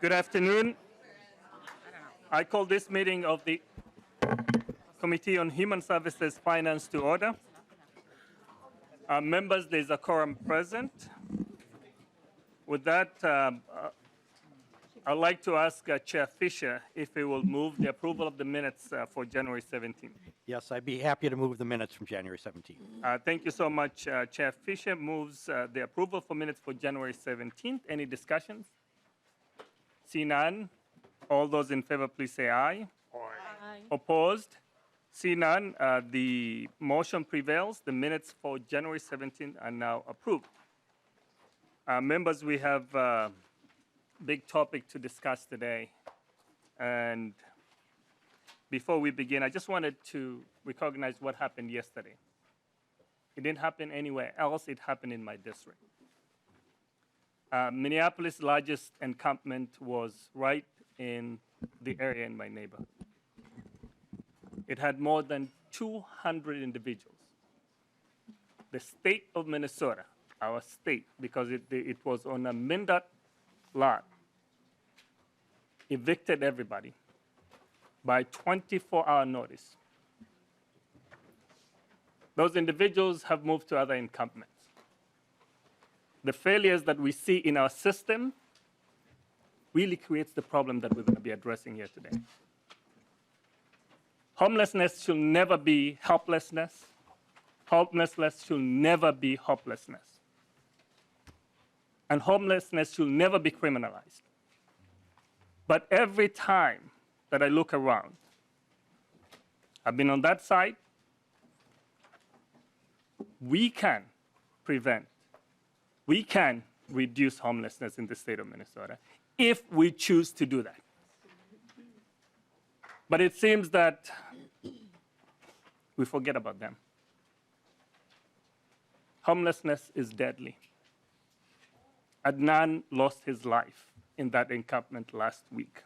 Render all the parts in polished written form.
Good afternoon. I call this meeting of the Committee on Human Services Finance to order. Members, there's a quorum present. With that, I'd like to ask Chair Fisher if he will move the approval of the minutes for January 17th. Yes, I'd be happy to move the minutes from January 17th. Thank you so much. Chair Fisher moves the approval for minutes for January 17th. Any discussions? See none. All those in favor, please say aye. Aye. Opposed? See none. The motion prevails. The minutes for January 17th are now approved. Members, we have a big topic to discuss today. And before we begin, I just wanted to recognize what happened yesterday. It didn't happen anywhere else. It happened in my district. Minneapolis' largest encampment was right in the area in my neighborhood. It had more than 200 individuals. The state of Minnesota, our state, because it was on a MnDOT lot, evicted everybody by 24-hour notice. Those individuals have moved to other encampments. The failures that we see in our system really creates the problem that we're going to be addressing here today. Homelessness should never be helplessness. Homelessness should never be hopelessness. And homelessness should never be criminalized. But every time that I look around, I've been on that side, we can prevent, we can reduce homelessness in the state of Minnesota if we choose to do that. But it seems that we forget about them. Homelessness is deadly. Adnan lost his life in that encampment last week.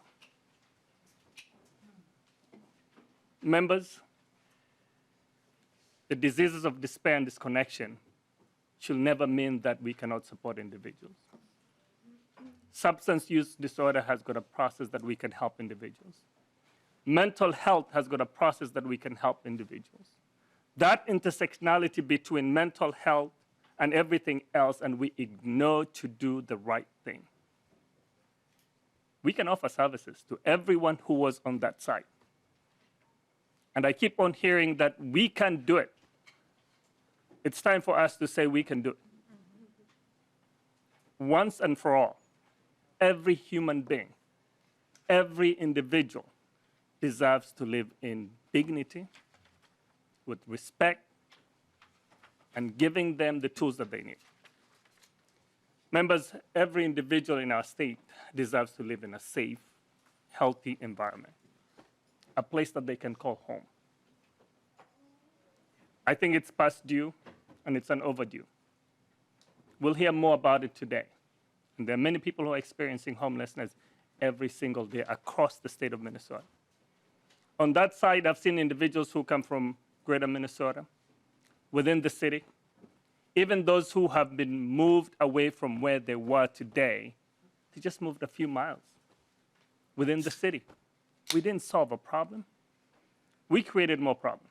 Members, the diseases of despair and disconnection should never mean that we cannot support individuals. Substance use disorder has got a process that we can help individuals. Mental health has got a process that we can help individuals. That intersectionality between mental health and everything else, and we ignore to do the right thing. We can offer services to everyone who was on that site. And I keep on hearing that we can do it. It's time for us to say we can do it. Once and for all, every human being, every individual deserves to live in dignity, with respect, and giving them the tools that they need. Members, every individual in our state deserves to live in a safe, healthy environment, a place that they can call home. I think it's past due, and it's an overdue. We'll hear more about it today. And there are many people who are experiencing homelessness every single day across the state of Minnesota. On that side, I've seen individuals who come from greater Minnesota, within the city, even those who have been moved away from where they were today. They just moved a few miles within the city. We didn't solve a problem. We created more problems.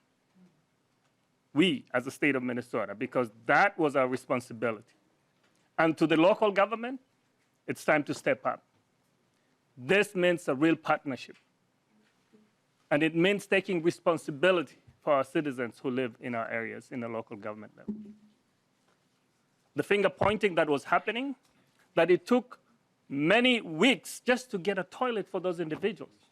We, as the state of Minnesota, because that was our responsibility. And to the local government, it's time to step up. This means a real partnership. And it means taking responsibility for our citizens who live in our areas in the local government level. The finger pointing that was happening, that it took many weeks just to get a toilet for those individuals.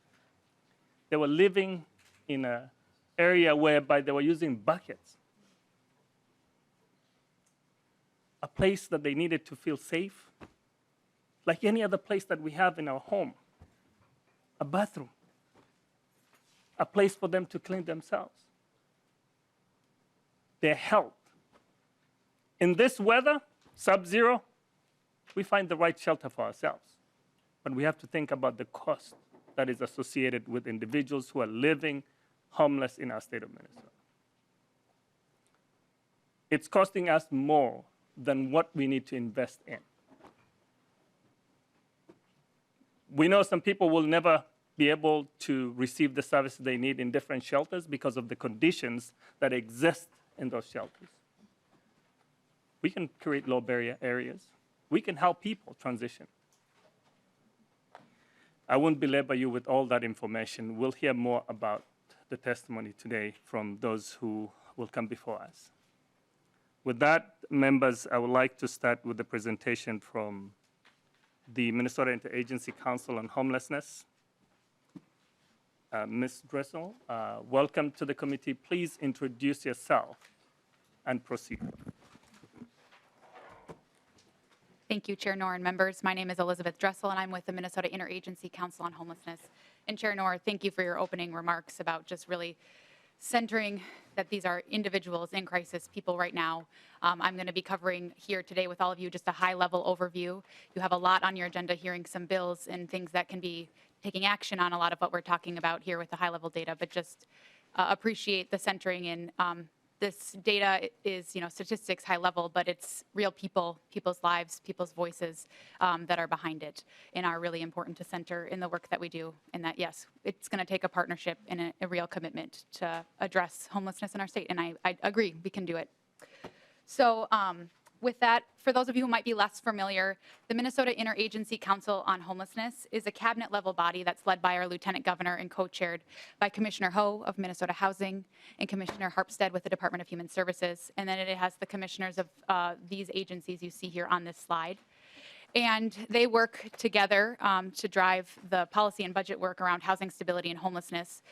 They were living in an area whereby they were using buckets. A place that they needed to feel safe, like any other place that we have in our home. A bathroom. A place for them to clean themselves. Their health. In this weather, sub-zero, we find the right shelter for ourselves. But we have to think about the cost that is associated with individuals who are living homeless in our state of Minnesota. It's costing us more than what we need to invest in. We know some people will never be able to receive the services they need in different shelters because of the conditions that exist in those shelters. We can create low barrier areas. We can help people transition. I won't belabor you with all that information. We'll hear more about the testimony today from those who will come before us. With that, members, I would like to start with the presentation from the Minnesota Interagency Council on Homelessness. Ms. Dressel, welcome to the committee. Please introduce yourself and proceed. Thank you, Chair Noor and members. My name is Elizabeth Dressel, and I'm with the Minnesota Interagency Council on Homelessness. And Chair Noor, thank you for your opening remarks about just really centering that these are individuals in crisis, people right now. I'm going to be covering here today with all of you just a high-level overview. You have a lot on your agenda, hearing some bills and things that can be taking action on a lot of what we're talking about here with the high-level data, but just appreciate the centering in this data is, statistics high level, but it's real people, people's lives, people's voices that are behind it and are really important to center in the work that we do. And that, yes, it's going to take a partnership and a real commitment to address homelessness in our state. And I agree, we can do it. So with that, for those of you who might be less familiar, the Minnesota Interagency Council on Homelessness is a cabinet-level body that's led by our Lieutenant Governor and co-chaired by Commissioner Ho of Minnesota Housing and Commissioner Harpstead with the Department of Human Services. And then it has the commissioners of these agencies you see here on this slide. And they work together to drive the policy and budget work around housing stability and homelessness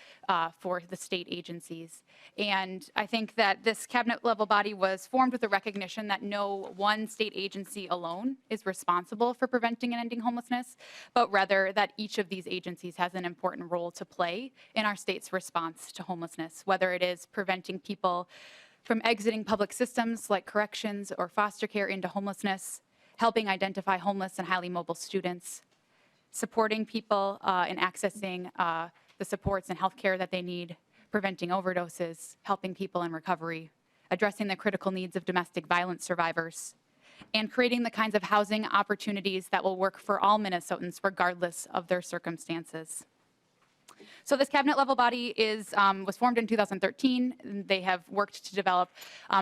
for the state agencies. And I think that this cabinet level body was formed with the recognition that no one state agency alone is responsible for preventing and ending homelessness, but rather that each of these agencies has an important role to play in our state's response to homelessness, whether it is preventing people from exiting public systems like corrections or foster care into homelessness, helping identify homeless and highly mobile students, supporting people in accessing the supports and health care that they need, preventing overdoses, helping people in recovery, addressing the critical needs of domestic violence survivors, and creating the kinds of housing opportunities that will work for all Minnesotans regardless of their circumstances. So this cabinet level body was formed in 2013. They have worked to develop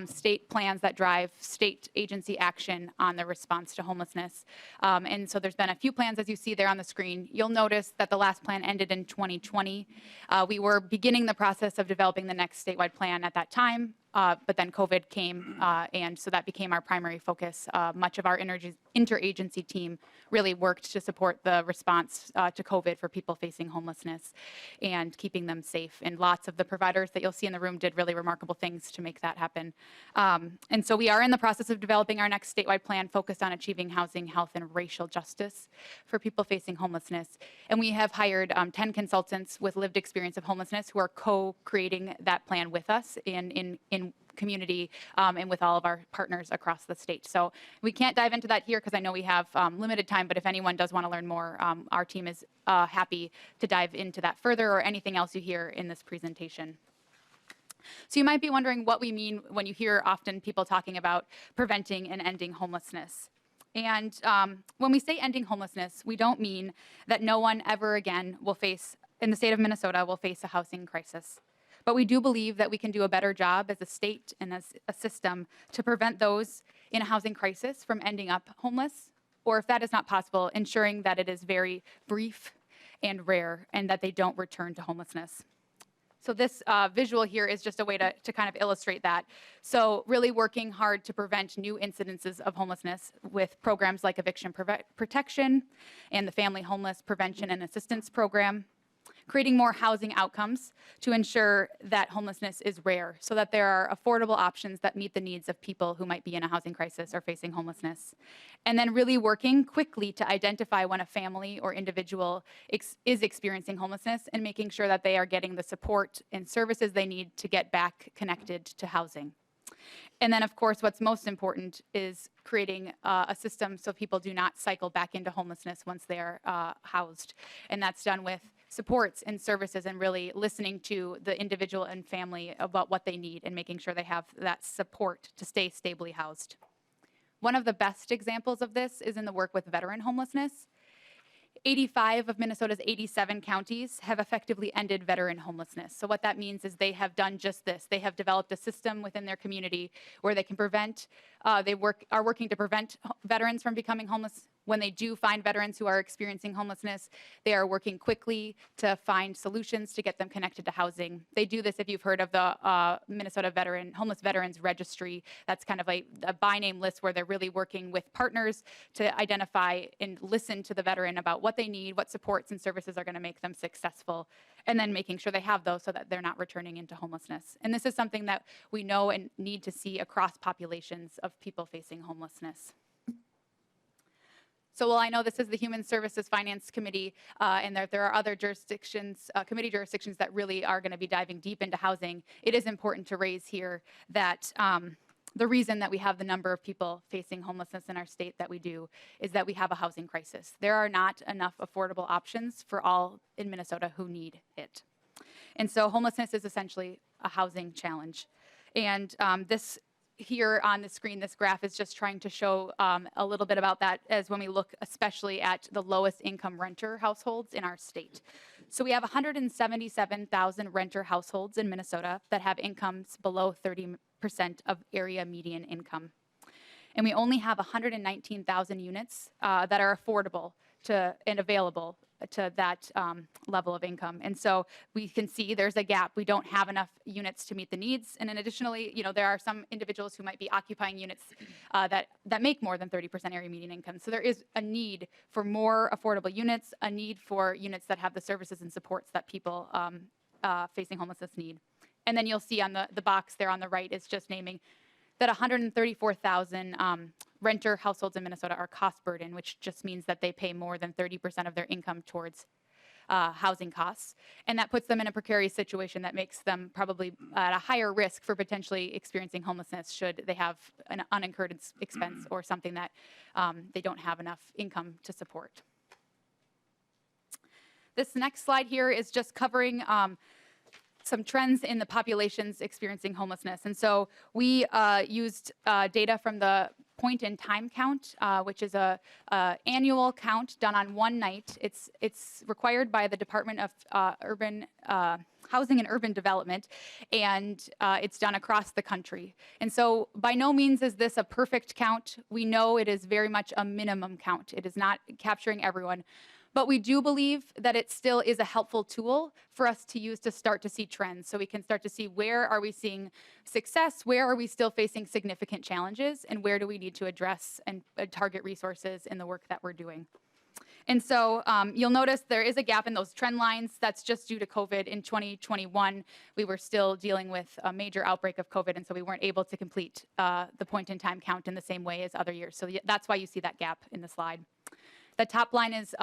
state plans that drive state agency action on the response to homelessness. And so there's been a few plans, as you see there on the screen. You'll notice that the last plan ended in 2020. We were beginning the process of developing the next statewide plan at that time. But then COVID came, and so that became our primary focus. Much of our interagency team really worked to support the response to COVID for people facing homelessness and keeping them safe. And lots of the providers that you'll see in the room did really remarkable things to make that happen. And so we are in the process of developing our next statewide plan focused on achieving housing, health, and racial justice for people facing homelessness. And we have hired 10 consultants with lived experience of homelessness who are co-creating that plan with us in community and with all of our partners across the state. So we can't dive into that here because I know we have limited time, but if anyone does want to learn more, our team is happy to dive into that further or anything else you hear in this presentation. So you might be wondering what we mean when you hear often people talking about preventing and ending homelessness. And when we say ending homelessness, we don't mean that no one ever again will face, in the state of Minnesota, will face a housing crisis. But we do believe that we can do a better job as a state and as a system to prevent those in a housing crisis from ending up homeless, or if that is not possible, ensuring that it is very brief and rare and that they don't return to homelessness. So this visual here is just a way to kind of illustrate that. So really working hard to prevent new incidences of homelessness with programs like eviction protection and the Family Homeless Prevention and Assistance Program, creating more housing outcomes to ensure that homelessness is rare so that there are affordable options that meet the needs of people who might be in a housing crisis or facing homelessness. And then really working quickly to identify when a family or individual is experiencing homelessness and making sure that they are getting the support and services they need to get back connected to housing. And then, of course, what's most important is creating a system so people do not cycle back into homelessness once they're housed. And that's done with supports and services and really listening to the individual and family about what they need and making sure they have that support to stay stably housed. One of the best examples of this is in the work with veteran homelessness. 85 of Minnesota's 87 counties have effectively ended veteran homelessness. So what that means is they have done just this. They have developed a system within their community where they can prevent, are working to prevent veterans from becoming homeless. When they do find veterans who are experiencing homelessness, they are working quickly to find solutions to get them connected to housing. They do this, if you've heard of the Minnesota Homeless Veterans Registry. That's kind of like a by name list where they're really working with partners to identify and listen to the veteran about what they need, what supports and services are going to make them successful, and then making sure they have those so that they're not returning into homelessness. And this is something that we know and need to see across populations of people facing homelessness. So while I know this is the Human Services Finance Committee and that there are other jurisdictions, committee jurisdictions that really are going to be diving deep into housing, it is important to raise here that the reason that we have the number of people facing homelessness in our state that we do is that we have a housing crisis. There are not enough affordable options for all in Minnesota who need it. And so homelessness is essentially a housing challenge. And this here on the screen, this graph is just trying to show a little bit about that as when we look especially at the lowest income renter households in our state. So we have 177,000 renter households in Minnesota that have incomes below 30% of area median income. And we only have 119,000 units that are affordable and available to that level of income. And so we can see there's a gap. We don't have enough units to meet the needs. And then additionally, there are some individuals who might be occupying units that make more than 30% area median income. So there is a need for more affordable units, a need for units that have the services and supports that people facing homelessness need. And then you'll see on the box there on the right is just naming that 134,000 renter households in Minnesota are cost burden, which just means that they pay more than 30% of their income towards housing costs. And that puts them in a precarious situation that makes them probably at a higher risk for potentially experiencing homelessness should they have an unincurred expense or something that they don't have enough income to support. This next slide here is just covering some trends in the populations experiencing homelessness. And so we used data from the point in time count, which is a annual count done on one night. It's required by the Department of Housing and Urban Development, and it's done across the country. And so by no means is this a perfect count. We know it is very much a minimum count. It is not capturing everyone. But we do believe that it still is a helpful tool for us to use to start to see trends. So we can start to see where are we seeing success, where are we still facing significant challenges, and where do we need to address and target resources in the work that we're doing. And so you'll notice there is a gap in those trend lines. That's just due to COVID. In 2021, we were still dealing with a major outbreak of COVID, and so we weren't able to complete the point-in-time count in the same way as other years. So that's why you see that gap in the slide. The top line is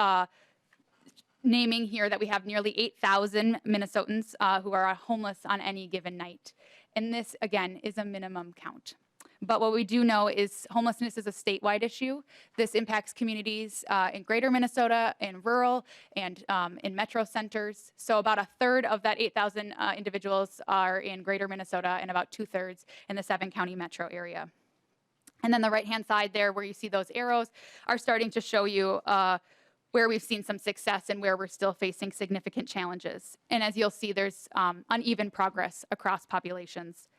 naming here that we have nearly 8,000 Minnesotans who are homeless on any given night. And this, again, is a minimum count. But what we do know is homelessness is a statewide issue. This impacts communities in greater Minnesota, in rural, and in metro centers. So about a third of that 8,000 individuals are in greater Minnesota and about 2/3 in the 7-county metro area. And then the right-hand side there where you see those arrows are starting to show you where we've seen some success and where we're still facing significant challenges. And as you'll see, there's uneven progress across populations.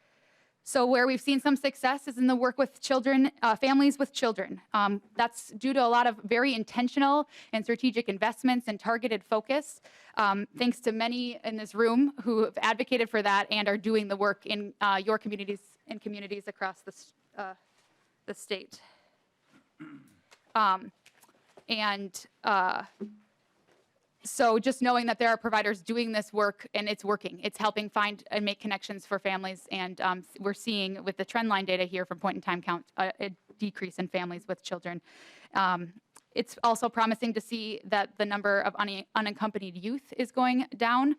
So where we've seen some success is in the work with children, families with children. That's due to a lot of very intentional and strategic investments and targeted focus. Thanks to many in this room who have advocated for that and are doing the work in your communities and communities across the state. So just knowing that there are providers doing this work and it's working, it's helping find and make connections for families. And we're seeing with the trend line data here from point in time count, a decrease in families with children. It's also promising to see that the number of unaccompanied youth is going down.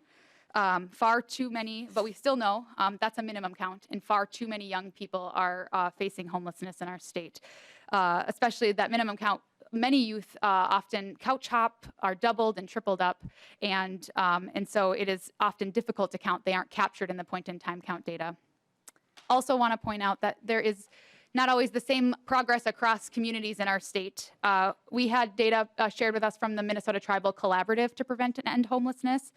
Far too many, but we still know that's a minimum count, and far too many young people are facing homelessness in our state. Especially that minimum count, many youth often couch hop, are doubled and tripled up, and so it is often difficult to count. They aren't captured in the point in time count data. Also want to point out that there is not always the same progress across communities in our state. We had data shared with us from the Minnesota Tribal Collaborative to Prevent and End Homelessness,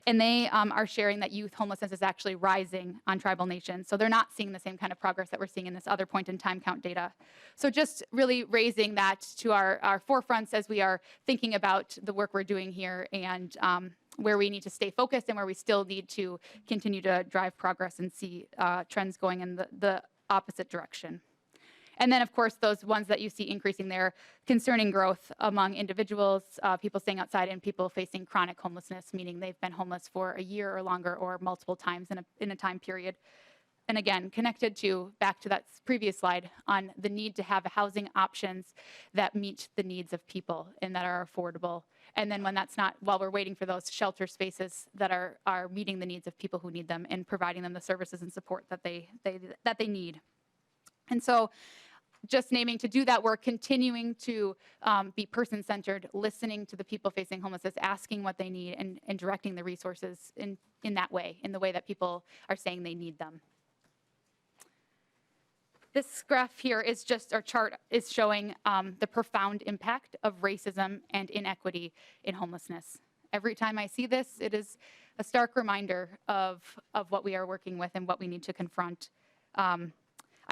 and they are sharing that youth homelessness is actually rising on tribal nations. So they're not seeing the same kind of progress that we're seeing in this other point in time count data. So just really raising that to our forefronts as we are thinking about the work we're doing here and where we need to stay focused and where we still need to continue to drive progress and see trends going in the opposite direction. And then, of course, those ones that you see increasing there, concerning growth among individuals, people staying outside, and people facing chronic homelessness, meaning they've been homeless for a year or longer or multiple times in a time period. And again, connected to, back to that previous slide, on the need to have housing options that meet the needs of people and that are affordable. And then when that's not, while we're waiting for those shelter spaces that are meeting the needs of people who need them and providing them the services and support that they need. And so, just naming to do that work, continuing to be person-centered, listening to the people facing homelessness, asking what they need, and directing the resources in that way, in the way that people are saying they need them. This graph here is just, our chart is showing the profound impact of racism and inequity in homelessness. Every time I see this, it is a stark reminder of what we are working with and what we need to confront.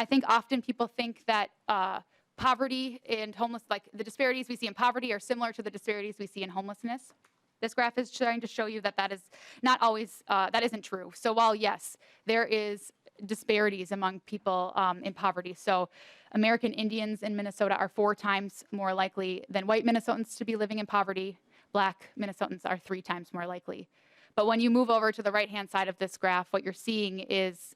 I think often people think that poverty and like the disparities we see in poverty are similar to the disparities we see in homelessness. This graph is trying to show you that that is not always, that isn't true. So while yes, there is disparities among people in poverty. So American Indians in Minnesota are 4 times more likely than white Minnesotans to be living in poverty. Black Minnesotans are 3 times more likely. But when you move over to the right-hand side of this graph, what you're seeing is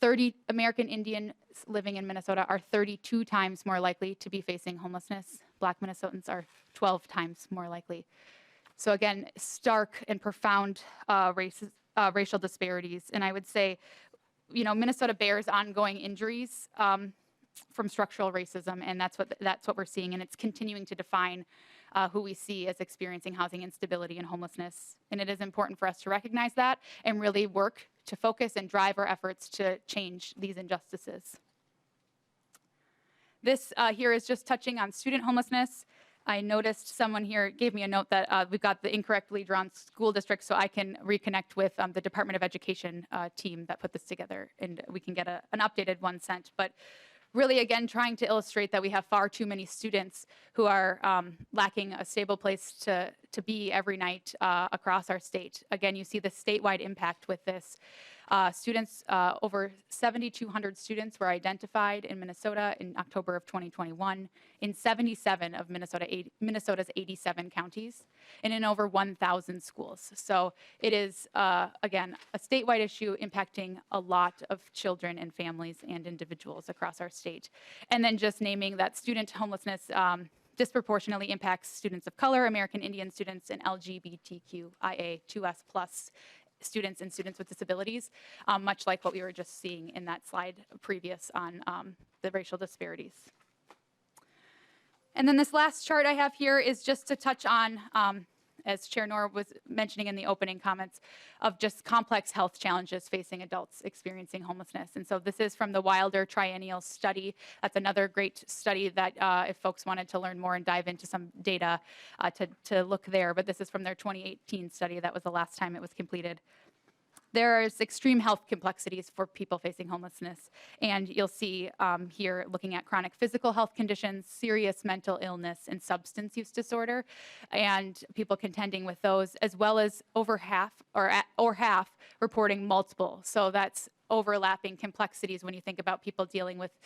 30 American Indians living in Minnesota are 32 times more likely to be facing homelessness. Black Minnesotans are 12 times more likely. So again, stark and profound racial disparities. And I would say, you know, Minnesota bears ongoing injuries from structural racism, and that's what we're seeing, and it's continuing to define who we see as experiencing housing instability and homelessness. And it is important for us to recognize that and really work to focus and drive our efforts to change these injustices. This here is just touching on student homelessness. I noticed someone here gave me a note that we've got the incorrectly drawn school district, so I can reconnect with the Department of Education team that put this together, and we can get an updated one sent. But really, again, trying to illustrate that we have far too many students who are lacking a stable place to be every night across our state. Again, you see the statewide impact with this. Students, over 7,200 students were identified in Minnesota in October of 2021 in 77 of Minnesota's 87 counties and in over 1,000 schools. So it is, again, a statewide issue impacting a lot of children and families and individuals across our state. And then just naming that student homelessness disproportionately impacts students of color, American Indian students, and LGBTQIA2S+ students and students with disabilities, much like what we were just seeing in that slide previous on the racial disparities. And then this last chart I have here is just to touch on, as Chair Knorr was mentioning in the opening comments, of just complex health challenges facing adults experiencing homelessness. And so this is from the Wilder Triennial Study. That's another great study that if folks wanted to learn more and dive into some data to look there. But this is from their 2018 study. That was the last time it was completed. There's extreme health complexities for people facing homelessness. And you'll see here looking at chronic physical health conditions, serious mental illness, and substance use disorder, and people contending with those, as well as over half or half reporting multiple. So that's overlapping complexities when you think about people dealing with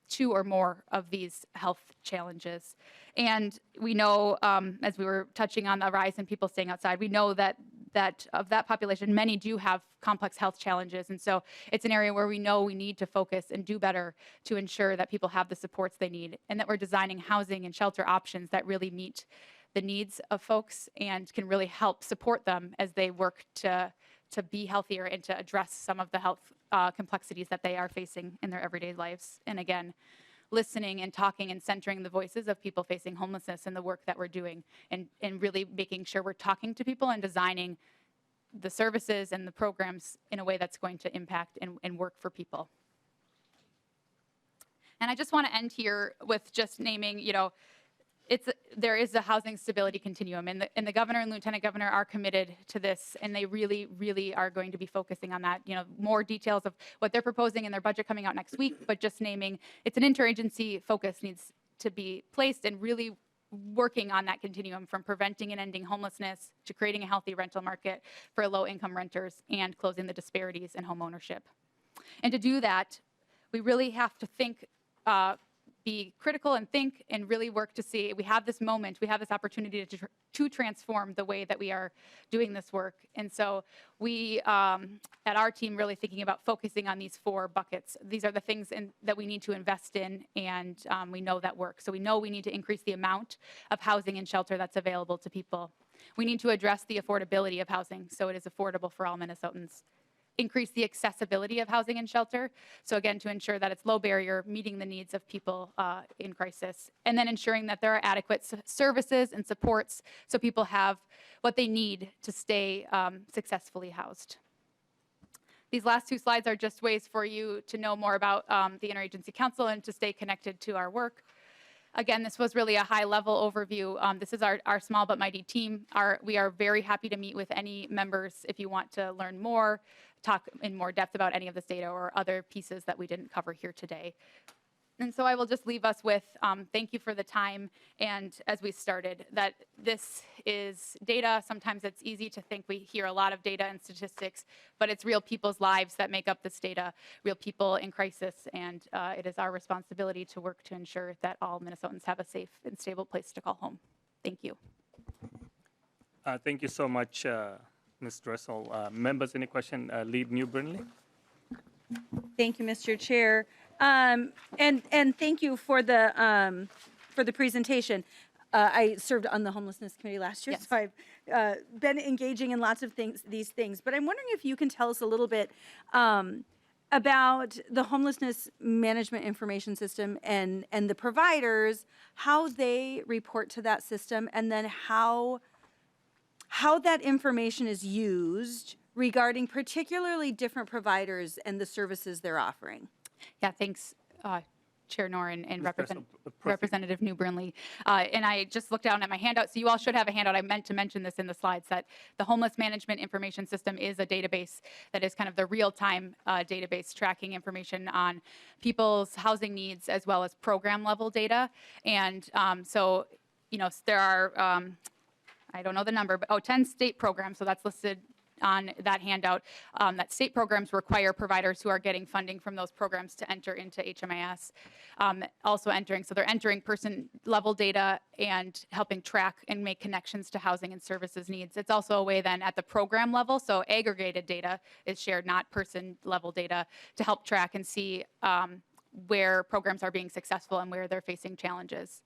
2 or more of these health challenges. And we know, as we were touching on the rise in people staying outside, we know that of that population, many do have complex health challenges. And so it's an area where we know we need to focus and do better to ensure that people have the supports they need, and that we're designing housing and shelter options that really meet the needs of folks and can really help support them as they work to be healthier and to address some of the health complexities that they are facing in their everyday lives. And again, listening and talking and centering the voices of people facing homelessness and the work that we're doing, and really making sure we're talking to people and designing the services and the programs in a way that's going to impact and work for people. And I just want to end here with just naming, there is a housing stability continuum, and the governor and lieutenant governor are committed to this, and they really, really are going to be focusing on that. More details of what they're proposing in their budget coming out next week, but just naming it's an interagency focus needs to be placed, and really working on that continuum from preventing and ending homelessness to creating a healthy rental market for low-income renters and closing the disparities in home ownership. And to do that, we really have to think, be critical and think and really work to see we have this moment, we have this opportunity to transform the way that we are doing this work. And so we, at our team, really thinking about focusing on these 4 buckets. These are the things that we need to invest in, and we know that work. So we know we need to increase the amount of housing and shelter that's available to people. We need to address the affordability of housing so it is affordable for all Minnesotans. Increase the accessibility of housing and shelter. So again, to ensure that it's low barrier, meeting the needs of people in crisis, and then ensuring that there are adequate services and supports so people have what they need to stay successfully housed. These last 2 slides are just ways for you to know more about the Interagency Council and to stay connected to our work. Again, this was really a high-level overview. This is our small but mighty team. We are very happy to meet with any members if you want to learn more, talk in more depth about any of this data or other pieces that we didn't cover here today. And so I will just leave us with thank you for the time, and as we started, that this is data. Sometimes it's easy to think we hear a lot of data and statistics, but it's real people's lives that make up this data, real people in crisis, and it is our responsibility to work to ensure that all Minnesotans have a safe and stable place to call home. Thank you. Thank you so much, Ms. Dressel. Members, any question? Lead New Brinley? Thank you, Mr. Chair. And thank you for the presentation. I served on the Homelessness Committee last year, Yes. so I've been engaging in lots of these things. But I'm wondering if you can tell us a little bit about the Homelessness Management Information System and the providers, how they report to that system, and then how that information is used regarding particularly different providers and the services they're offering. Yeah, thanks, Chair Knorr and Ms. Representative Dressel, New Brinley. And I just looked down at my handout, so you all should have a handout. I meant to mention this in the slides, that the Homeless Management Information System is a database that is kind of the real-time database tracking information on people's housing needs as well as program-level data. And so, there are, I don't know the number, but 10 state programs, so that's listed on that handout, that state programs require providers who are getting funding from those programs to enter into HMIS. So they're entering person-level data and helping track and make connections to housing and services needs. It's also a way then at the program level, so aggregated data is shared, not person-level data, to help track and see where programs are being successful and where they're facing challenges.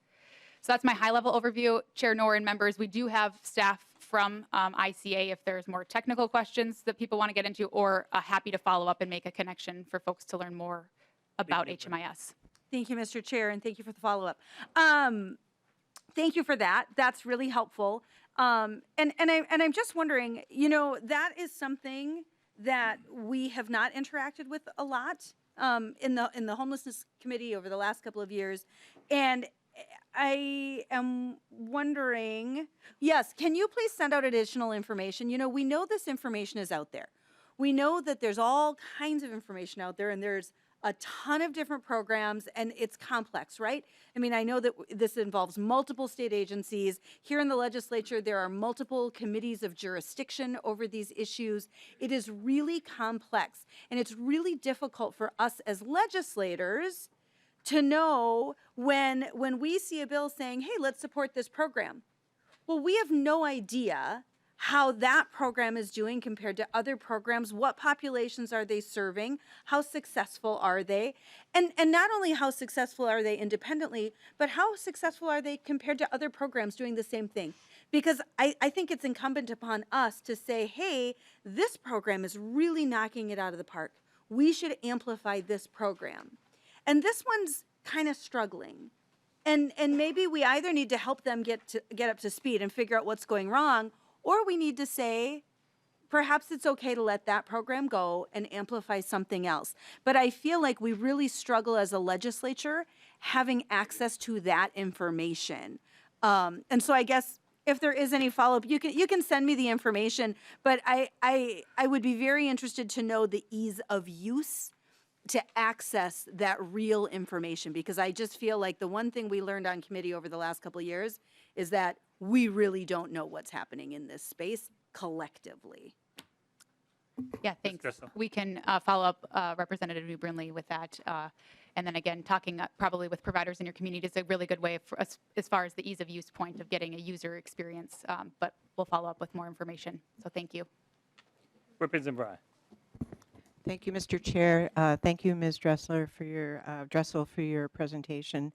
So that's my high-level overview. Chair Knorr and members, we do have staff from ICA if there's more technical questions that people want to get into, or happy to follow up and make a connection for folks to learn more about HMIS. Thank you, Mr. Chair, and thank you for the follow-up. Thank you for that. That's really helpful. And I'm just wondering, that is something that we have not interacted with a lot in the Homelessness Committee over the last couple of years, and I am wondering, yes, can you please send out additional information? We know this information is out there. We know that there's all kinds of information out there, and there's a ton of different programs, and it's complex, right? I mean, I know that this involves multiple state agencies. Here in the legislature, there are multiple committees of jurisdiction over these issues. It is really complex, and it's really difficult for us as legislators to know when we see a bill saying, hey, let's support this program. Well, we have no idea how that program is doing compared to other programs. What populations are they serving? How successful are they? And not only how successful are they independently, but how successful are they compared to other programs doing the same thing? Because I think it's incumbent upon us to say, hey, this program is really knocking it out of the park. We should amplify this program. And this one's kind of struggling. And maybe we either need to help them get up to speed and figure out what's going wrong, or we need to say, perhaps it's okay to let that program go and amplify something else. But I feel like we really struggle as a legislature having access to that information. And so I guess if there is any follow-up, you can send me the information, but I would be very interested to know the ease of use to access that real information, because I just feel like the one thing we learned on committee over the last couple of years is that we really don't know what's happening in this space collectively. Yeah, thanks. Dressel. We can follow up Representative New Brindley with that. And then again, talking probably with providers in your community is a really good way for us as far as the ease of use point of getting a user experience. But we'll follow up with more information. So thank you. Representative Bry. Thank you, Mr. Chair. Thank you, Ms. Dressel, for your presentation.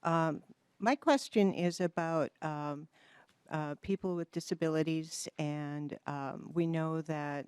My question is about people with disabilities, and we know that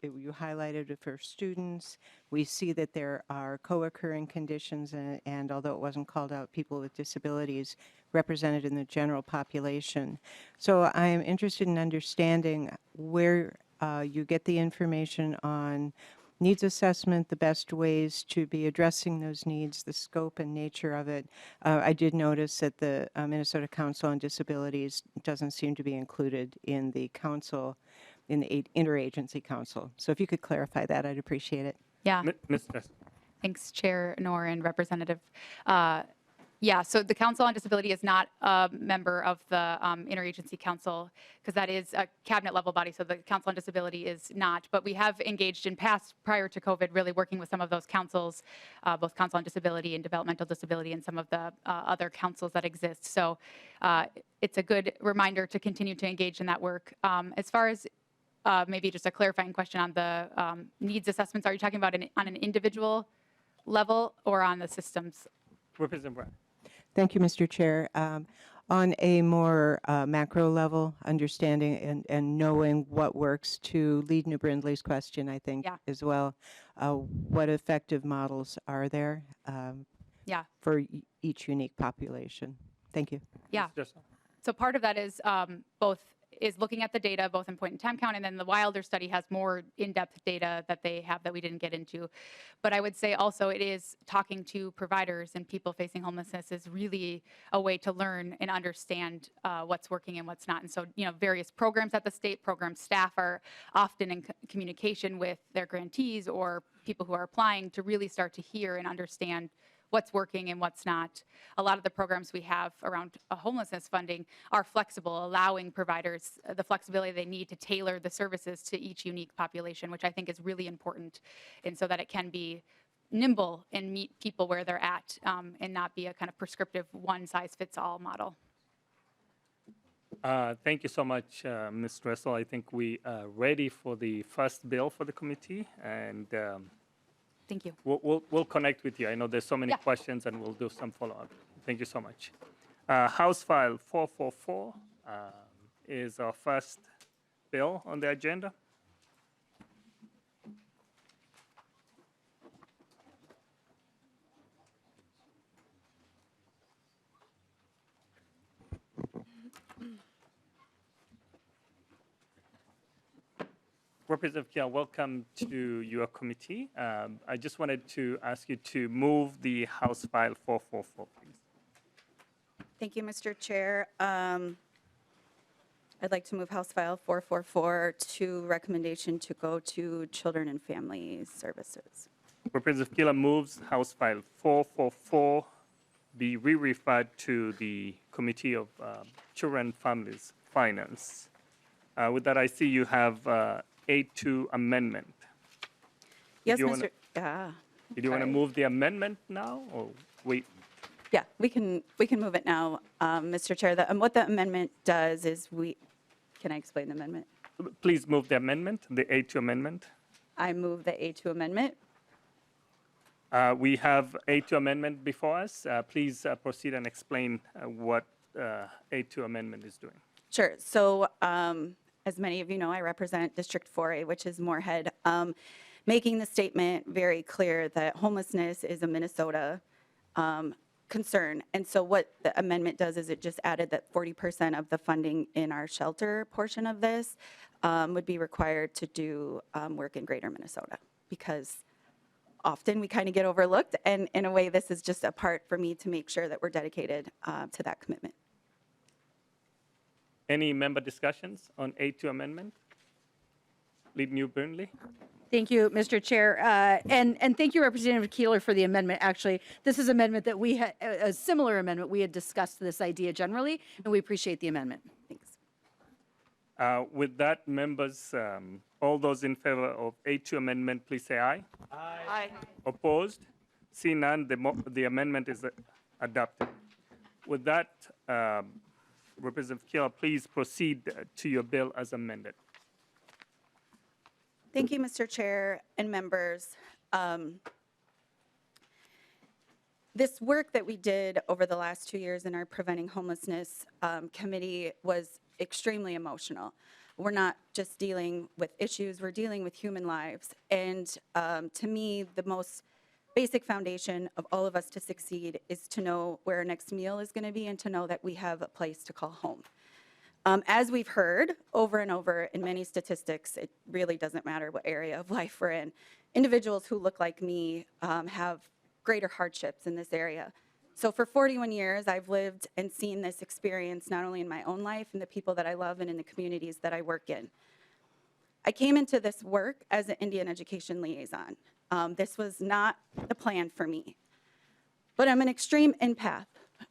you highlighted it for students. We see that there are co-occurring conditions, and although it wasn't called out, people with disabilities represented in the general population. So I am interested in understanding where you get the information on needs assessment, the best ways to be addressing those needs, the scope and nature of it. I did notice that the Minnesota Council on Disabilities doesn't seem to be included in the council, in the Interagency Council. So if you could clarify that, I'd appreciate it. Yeah. Ms. Dressel. Thanks, Chair Knorr and Representative. Yeah, so the Council on Disability is not a member of the Interagency Council because that is a cabinet level body, so the Council on Disability is not. But we have engaged in past, prior to COVID, really working with some of those councils, both Council on Disability and Developmental Disability and some of the other councils that exist. So it's a good reminder to continue to engage in that work. As far as maybe just a clarifying question on the needs assessments, are you talking about on an individual level or on the systems? Representative Bry. Thank you, Mr. Chair. On a more macro level, understanding and knowing what works, to lead New Brindley's question, I think, as well, what effective models are there for each unique population? Thank you. Yeah. So part of that is both is looking at the data, both in point in time count, and then the Wilder study has more in-depth data that they have that we didn't get into. But I would say also it is talking to providers and people facing homelessness is really a way to learn and understand what's working and what's not. And so, various programs at the state, program staff are often in communication with their grantees or people who are applying to really start to hear and understand what's working and what's not. A lot of the programs we have around homelessness funding are flexible, allowing providers the flexibility they need to tailor the services to each unique population, which I think is really important, and so that it can be nimble and meet people where they're at and not be a kind of prescriptive one-size-fits-all model. Thank you so much, Ms. Dressel. I think we are ready for the first bill for the committee, and thank you. We'll connect with you. I know there's so many questions, and we'll do some follow-up. Thank you so much. House File 444 is our first bill on the agenda. Representative Keeler, welcome to your committee. I just wanted to ask you to move the House File 444, please. Thank you, Mr. Chair. I'd like to move House File 444 to recommendation to go to Children and Family Services. Representative Keeler moves House File 444 be re-referred to the Committee of Children, Families, Finance. With that, I see you have A2 amendment. Yes, Did you want to move the amendment now, or wait? Yeah, we can move it now, Mr. Chair. What the amendment does is can I explain the amendment? Please move the amendment, the A2 amendment. I move the A2 amendment. We have A2 amendment before us. Please proceed and explain what A2 amendment is doing. Sure. So as many of you know, I represent District 4A, which is Moorhead, making the statement very clear that homelessness is a Minnesota concern. And so what the amendment does is it just added that 40% of the funding in our shelter portion of this would be required to do work in Greater Minnesota, because often we kind of get overlooked, and in a way this is just a part for me to make sure that we're dedicated to that commitment. Any member discussions on A2 amendment? Lead New Burnley. Thank you, Mr. Chair. And thank you, Representative Keeler, for the amendment. Actually, this is an amendment that we had, a similar amendment. We had discussed this idea generally, and we appreciate the amendment. Thanks. With that, members, all those in favor of A2 amendment, please say aye. Aye. Opposed? See none, the amendment is adopted. With that, Representative Keeler, please proceed to your bill as amended. Thank you, Mr. Chair and members. This work that we did over the last 2 years in our Preventing Homelessness committee was extremely emotional. We're not just dealing with issues, we're dealing with human lives. And to me, the most basic foundation of all of us to succeed is to know where our next meal is going to be and to know that we have a place to call home. As we've heard over and over in many statistics, it really doesn't matter what area of life we're in. Individuals who look like me have greater hardships in this area. So for 41 years, I've lived and seen this experience not only in my own life and the people that I love and in the communities that I work in. I came into this work as an Indian education liaison. This was not the plan for me, but I'm an extreme empath.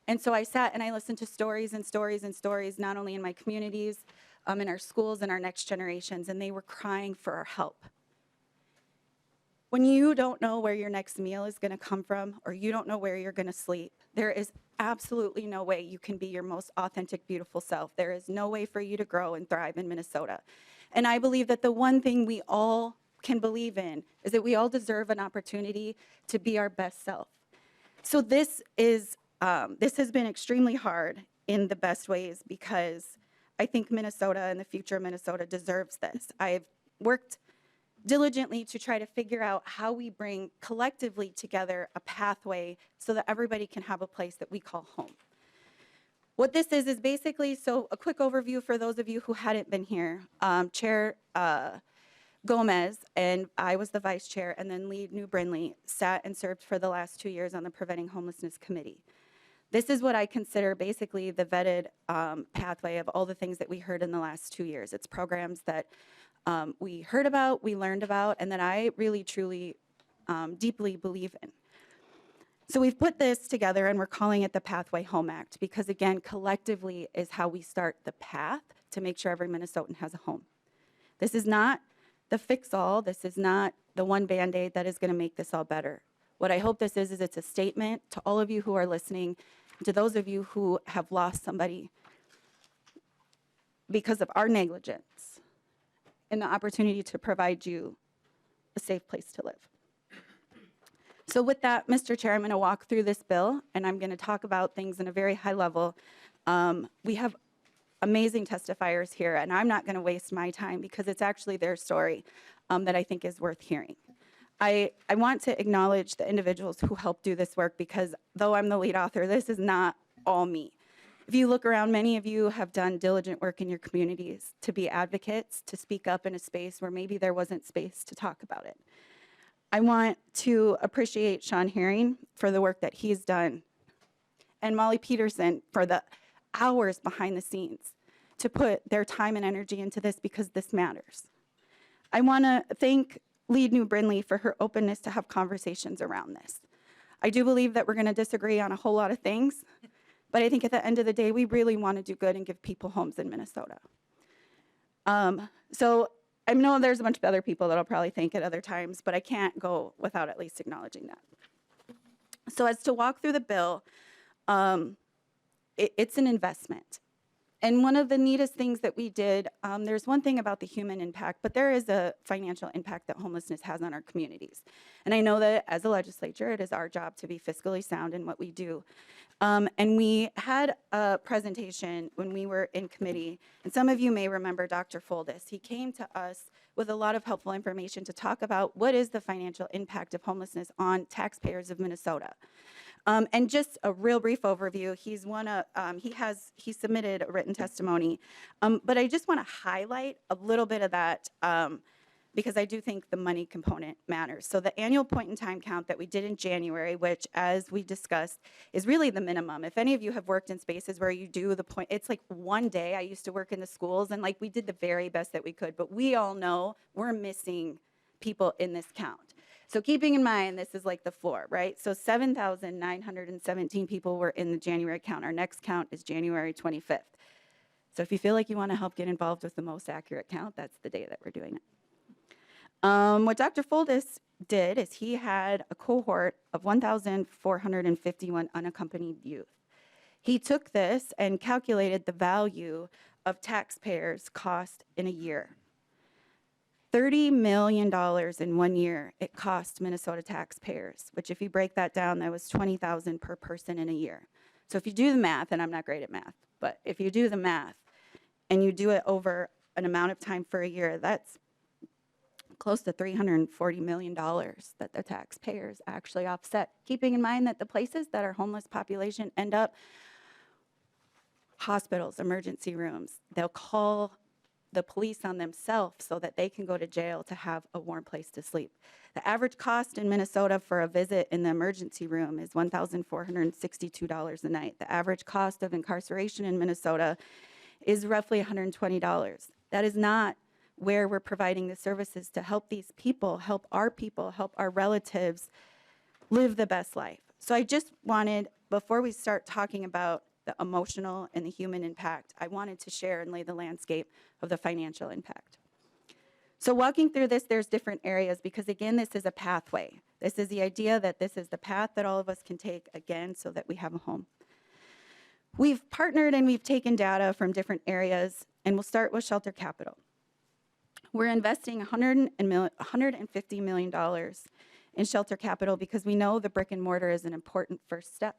And so I sat and I listened to stories and stories and stories, not only in my communities, in our schools and our next generations, and they were crying for our help. When you don't know where your next meal is going to come from, or you don't know where you're going to sleep, there is absolutely no way you can be your most authentic, beautiful self. There is no way for you to grow and thrive in Minnesota. And I believe that the one thing we all can believe in is that we all deserve an opportunity to be our best self. So this has been extremely hard in the best ways, because I think Minnesota and the future of Minnesota deserves this. I've worked diligently to try to figure out how we bring collectively together a pathway so that everybody can have a place that we call home. What this is basically, so a quick overview for those of you who hadn't been here. Chair Gomez, and I was the vice chair, and then Lee New Brinley sat and served for the last 2 years on the Preventing Homelessness Committee. This is what I consider basically the vetted pathway of all the things that we heard in the last 2 years. It's programs that we heard about, we learned about, and that I really, truly, deeply believe in. So we've put this together and we're calling it the Pathway Home Act, because again, collectively is how we start the path to make sure every Minnesotan has a home. This is not the fix-all. This is not the one Band-Aid that is going to make this all better. What I hope this is it's a statement to all of you who are listening, to those of you who have lost somebody because of our negligence, and the opportunity to provide you a safe place to live. So with that, Mr. Chair, I'm going to walk through this bill, and I'm going to talk about things in a very high level. We have amazing testifiers here, and I'm not going to waste my time because it's actually their story that I think is worth hearing. I want to acknowledge the individuals who helped do this work, because though I'm the lead author, this is not all me. If you look around, many of you have done diligent work in your communities to be advocates, to speak up in a space where maybe there wasn't space to talk about it. I want to appreciate Sean Herring for the work that he's done, and Molly Peterson for the hours behind the scenes to put their time and energy into this, because this matters. I want to thank Lee New Brinley for her openness to have conversations around this. I do believe that we're going to disagree on a whole lot of things, but I think at the end of the day, we really want to do good and give people homes in Minnesota. So I know there's a bunch of other people that I'll probably thank at other times, but I can't go without at least acknowledging that. So as to walk through the bill, it's an investment. And one of the neatest things that we did, there's one thing about the human impact, but there is a financial impact that homelessness has on our communities. And I know that as a legislature, it is our job to be fiscally sound in what we do. And we had a presentation when we were in committee, and some of you may remember Dr. Foldis. He came to us with a lot of helpful information to talk about what is the financial impact of homelessness on taxpayers of Minnesota. And just a real brief overview, he submitted a written testimony, but I just want to highlight a little bit of that because I do think the money component matters. So the annual point in time count that we did in January, which as we discussed is really the minimum. If any of you have worked in spaces where you do the point, it's like one day. I used to work in the schools and like we did the very best that we could, but we all know we're missing people in this count. So keeping in mind, this is like the floor, right? So 7,917 people were in the January count. Our next count is January 25th. So if you feel like you want to help get involved with the most accurate count, that's the day that we're doing it. What Dr. Foldis did is he had a cohort of 1,451 unaccompanied youth. He took this and calculated the value of taxpayers' cost in a year. $30 million in 1 year it cost Minnesota taxpayers, which if you break that down, that was $20,000 per person in a year. So if you do the math, and I'm not great at math, but if you do the math and you do it over an amount of time for a year, that's close to $340 million that the taxpayers actually offset, keeping in mind that the places that our homeless population end up, hospitals, emergency rooms, they'll call the police on themselves so that they can go to jail to have a warm place to sleep. The average cost in Minnesota for a visit in the emergency room is $1,462 a night. The average cost of incarceration in Minnesota is roughly $120. That is not where we're providing the services to help these people, help our relatives live the best life. So I just wanted, before we start talking about the emotional and the human impact, I wanted to share and lay the landscape of the financial impact. So walking through this, there's different areas because again, this is a pathway. This is the idea that this is the path that all of us can take again so that we have a home. We've partnered and we've taken data from different areas and we'll start with Shelter Capital. We're investing $150 million in Shelter Capital because we know the brick and mortar is an important first step.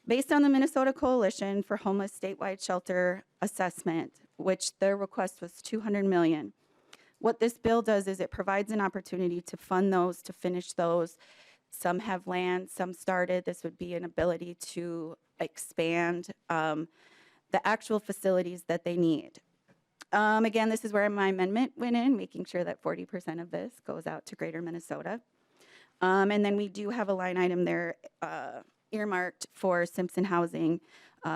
Based on the Minnesota Coalition for Homeless Statewide Shelter Assessment, which their request was $200 million, what this bill does is it provides an opportunity to fund those, to finish those. Some have land, some started. This would be an ability to expand the actual facilities that they need. Again, this is where my amendment went in, making sure that 40% of this goes out to Greater Minnesota. And then we do have a line item there earmarked for Simpson Housing,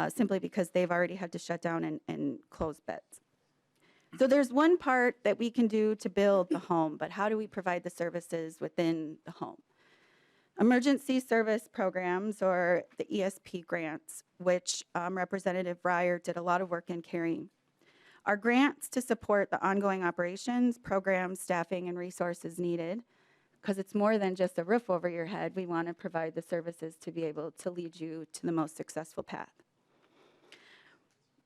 simply because they've already had to shut down and close beds. So there's one part that we can do to build the home, but how do we provide the services within the home? Emergency service programs, or the ESP grants, which Representative Breyer did a lot of work in carrying, are grants to support the ongoing operations, programs, staffing, and resources needed, because it's more than just a roof over your head. We want to provide the services to be able to lead you to the most successful path.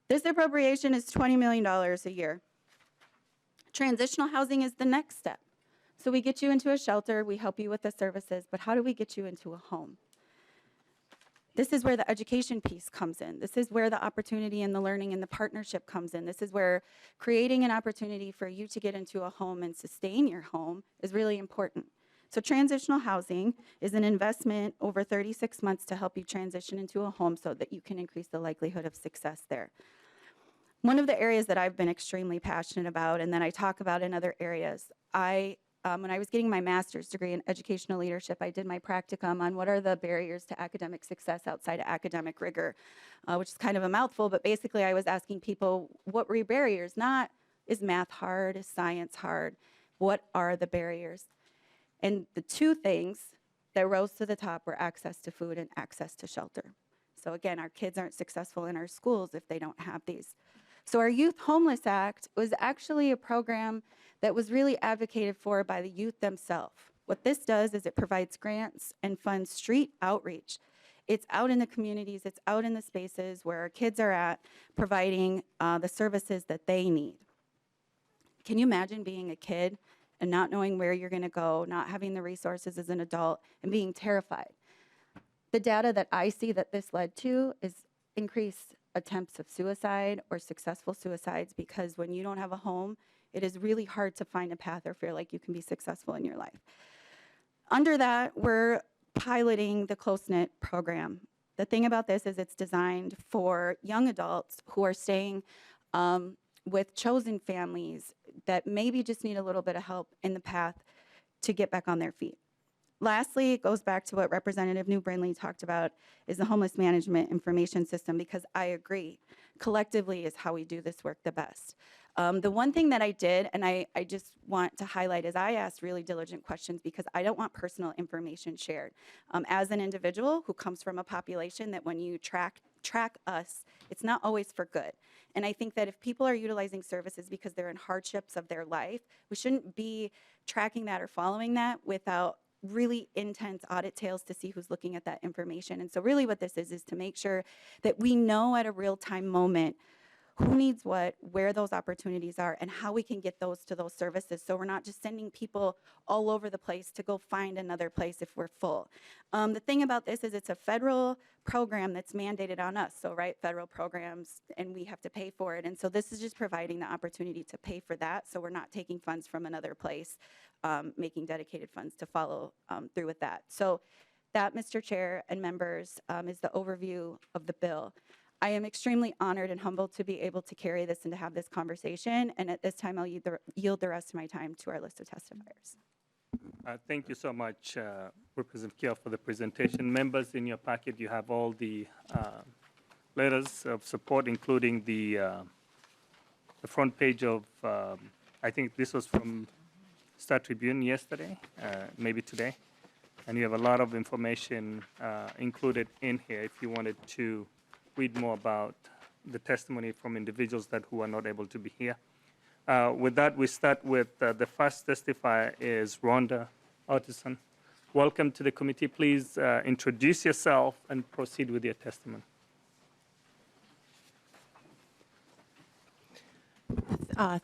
This appropriation is $20 million a year. Transitional housing is the next step. So we get you into a shelter, we help you with the services, but how do we get you into a home? This is where the education piece comes in. This is where the opportunity and the learning and the partnership comes in. This is where creating an opportunity for you to get into a home and sustain your home is really important. So transitional housing is an investment over 36 months to help you transition into a home so that you can increase the likelihood of success there. One of the areas that I've been extremely passionate about and that I talk about in other areas, when I was getting my master's degree in educational leadership, I did my practicum on what are the barriers to academic success outside of academic rigor, which is kind of a mouthful, but basically I was asking people, what were your barriers? Not, is math hard? Is science hard? What are the barriers? And the two things that rose to the top were access to food and access to shelter. So again, our kids aren't successful in our schools if they don't have these. So our Youth Homeless Act was actually a program that was really advocated for by the youth themselves. What this does is it provides grants and funds street outreach. It's out in the communities, it's out in the spaces where our kids are at, providing the services that they need. Can you imagine being a kid and not knowing where you're gonna go, not having the resources as an adult, and being terrified? The data that I see that this led to is increased attempts of suicide or successful suicides, because when you don't have a home, it is really hard to find a path or feel like you can be successful in your life. Under that, we're piloting the close-knit program. The thing about this is it's designed for young adults who are staying with chosen families that maybe just need a little bit of help in the path to get back on their feet. Lastly, it goes back to what Representative New Brindley talked about, is the homeless management information system, because I agree, collectively is how we do this work the best. The one thing that I did, and I just want to highlight, is I asked really diligent questions because I don't want personal information shared. As an individual who comes from a population that when you track us, it's not always for good. And I think that if people are utilizing services because they're in hardships of their life, we shouldn't be tracking that or following that without really intense audit trails to see who's looking at that information. And so really what this is to make sure that we know at a real-time moment who needs what, where those opportunities are, and how we can get those to those services, so we're not just sending people all over the place to go find another place if we're full. The thing about this is it's a federal program that's mandated on us, so right, federal programs, and we have to pay for it. And so this is just providing the opportunity to pay for that, so we're not taking funds from another place, making dedicated funds to follow through with that. So that, Mr. Chair and members, is the overview of the bill. I am extremely honored and humbled to be able to carry this and to have this conversation. And at this time, I'll yield the rest of my time to our list of testifiers. Thank you so much, Representative Keeler, for the presentation. Members, in your packet, you have all the letters of support, including the front page of, I think this was from Star Tribune yesterday, maybe today. And you have a lot of information included in here if you wanted to read more about the testimony from individuals who are not able to be here. With that, we start with the first testifier is Rhonda Otteson. Welcome to the committee. Please introduce yourself and proceed with your testimony.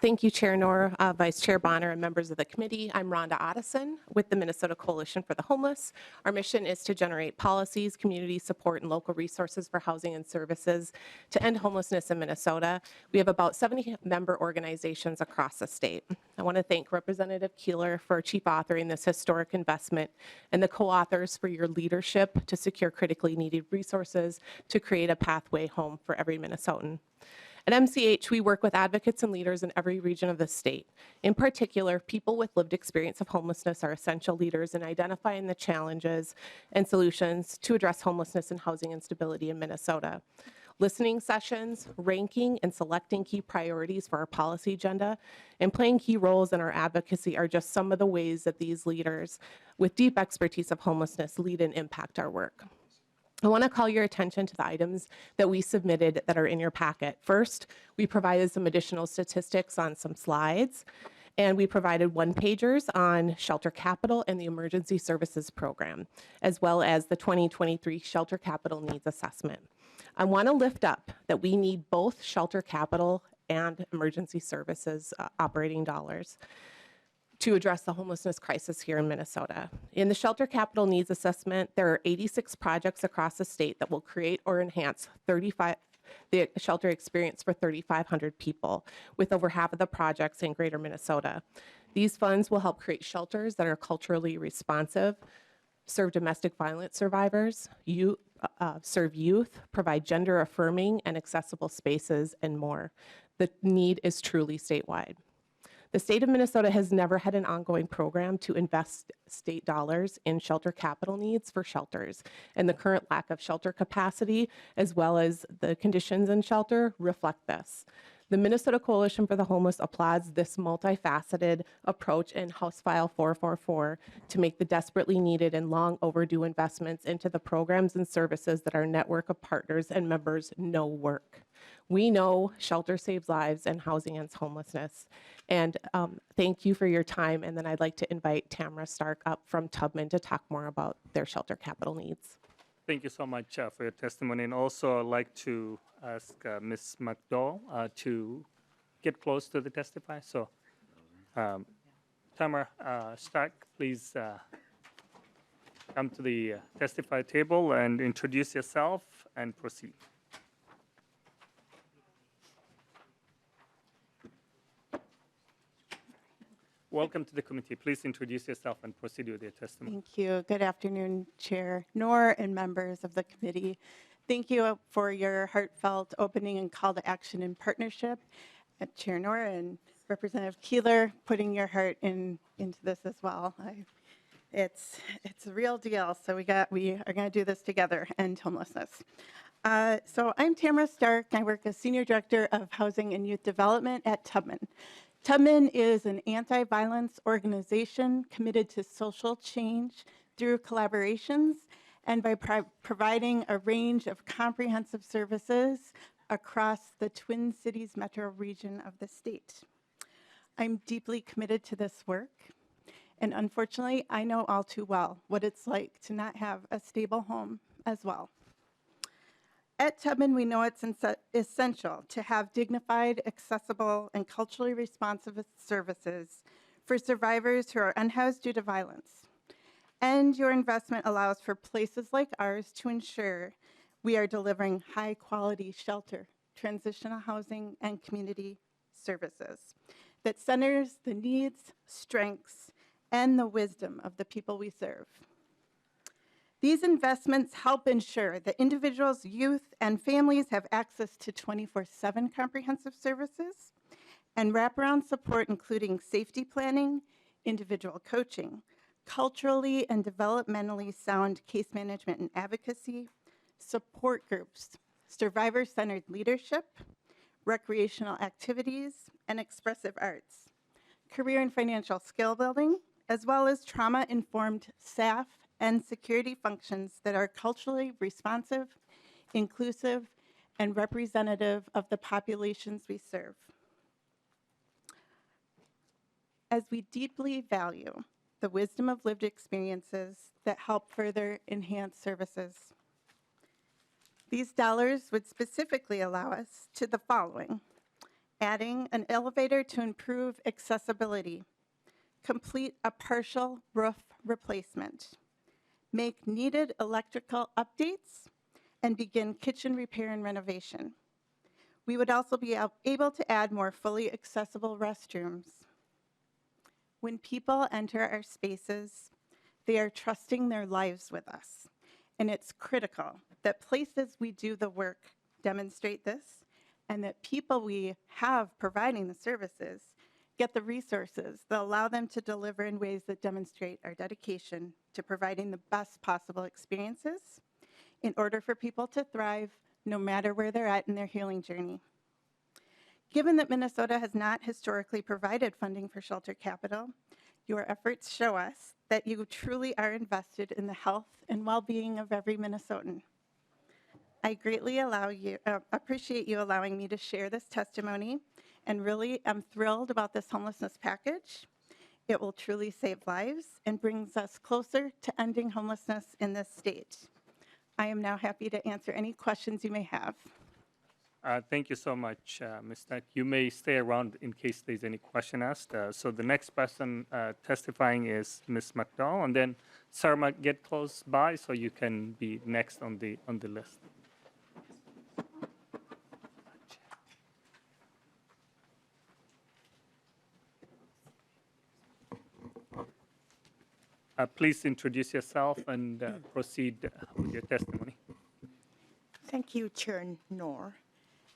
Thank you, Chair Knorr, Vice Chair Bonner, and members of the committee. I'm Rhonda Otteson with the Minnesota Coalition for the Homeless. Our mission is to generate policies, community support, and local resources for housing and services to end homelessness in Minnesota. We have about 70 member organizations across the state. I want to thank Representative Keeler for chief authoring this historic investment and the co-authors for your leadership to secure critically needed resources to create a pathway home for every Minnesotan. At MCH, we work with advocates and leaders in every region of the state. In particular, people with lived experience of homelessness are essential leaders in identifying the challenges and solutions to address homelessness and housing instability in Minnesota. Listening sessions, ranking and selecting key priorities for our policy agenda, and playing key roles in our advocacy are just some of the ways that these leaders with deep expertise of homelessness lead and impact our work. I want to call your attention to the items that we submitted that are in your packet. First, we provided some additional statistics on some slides, and we provided one-pagers on Shelter Capital and the Emergency Services Program, as well as the 2023 Shelter Capital Needs Assessment. I want to lift up that we need both Shelter Capital and Emergency Services operating dollars to address the homelessness crisis here in Minnesota. In the Shelter Capital Needs Assessment, there are 86 projects across the state that will create or enhance the shelter experience for 3,500 people, with over half of the projects in greater Minnesota. These funds will help create shelters that are culturally responsive, serve domestic violence survivors, serve youth, provide gender affirming and accessible spaces, and more. The need is truly statewide. The state of Minnesota has never had an ongoing program to invest state dollars in shelter capital needs for shelters, and the current lack of shelter capacity, as well as the conditions in shelter, reflect this. The Minnesota Coalition for the Homeless applauds this multifaceted approach in House File 444 to make the desperately needed and long overdue investments into the programs and services that our network of partners and members know work. We know shelter saves lives and housing ends homelessness. And thank you for your time. And then I'd like to invite Tamara Stark up from Tubman to talk more about their shelter capital needs. Thank you so much for your testimony. And also, I'd like to ask Ms. McDowell to get close to the testifier. So, Tamara Stark, please come to the testify table and introduce yourself and proceed. Welcome to the committee. Please introduce yourself and proceed with your testimony. Thank you. Good afternoon, Chair Noor and members of the committee. Thank you for your heartfelt opening and call to action in partnership. Chair Noor and Representative Keeler putting your heart into this as well. It's a real deal. So we are going to do this together, end homelessness. So I'm Tamara Stark. I work as Senior Director of Housing and Youth Development at Tubman. Tubman is an anti-violence organization committed to social change through collaborations and by providing a range of comprehensive services across the Twin Cities metro region of the state. I'm deeply committed to this work, and unfortunately, I know all too well what it's like to not have a stable home as well. At Tubman, we know it's essential to have dignified, accessible, and culturally responsive services for survivors who are unhoused due to violence. And your investment allows for places like ours to ensure we are delivering high-quality shelter, transitional housing, and community services that centers the needs, strengths, and the wisdom of the people we serve. These investments help ensure that individuals, youth, and families have access to 24/7 comprehensive services and wraparound support, including safety planning, individual coaching, culturally and developmentally sound case management and advocacy, support groups, survivor-centered leadership, recreational activities, and expressive arts, career and financial skill building, as well as trauma-informed staff and security functions that are culturally responsive, inclusive, and representative of the populations we serve. As we deeply value the wisdom of lived experiences that help further enhance services, these dollars would specifically allow us to the following: adding an elevator to improve accessibility, complete a partial roof replacement, make needed electrical updates, and begin kitchen repair and renovation. We would also be able to add more fully accessible restrooms. When people enter our spaces, they are trusting their lives with us, and it's critical that places we do the work demonstrate this, and that people we have providing the services get the resources that allow them to deliver in ways that demonstrate our dedication to providing the best possible experiences in order for people to thrive no matter where they're at in their healing journey. Given that Minnesota has not historically provided funding for shelter capital, your efforts show us that you truly are invested in the health and well-being of every Minnesotan. I greatly appreciate you allowing me to share this testimony, and really am thrilled about this homelessness package. It will truly save lives and brings us closer to ending homelessness in this state. I am now happy to answer any questions you may have. Thank you so much, Ms. Stark. You may stay around in case there's any question asked. So the next person testifying is Ms. McDowell, and then Sarah might get close by, so you can be next on the list. Please introduce yourself and proceed with your testimony. Thank you, Chair Noor,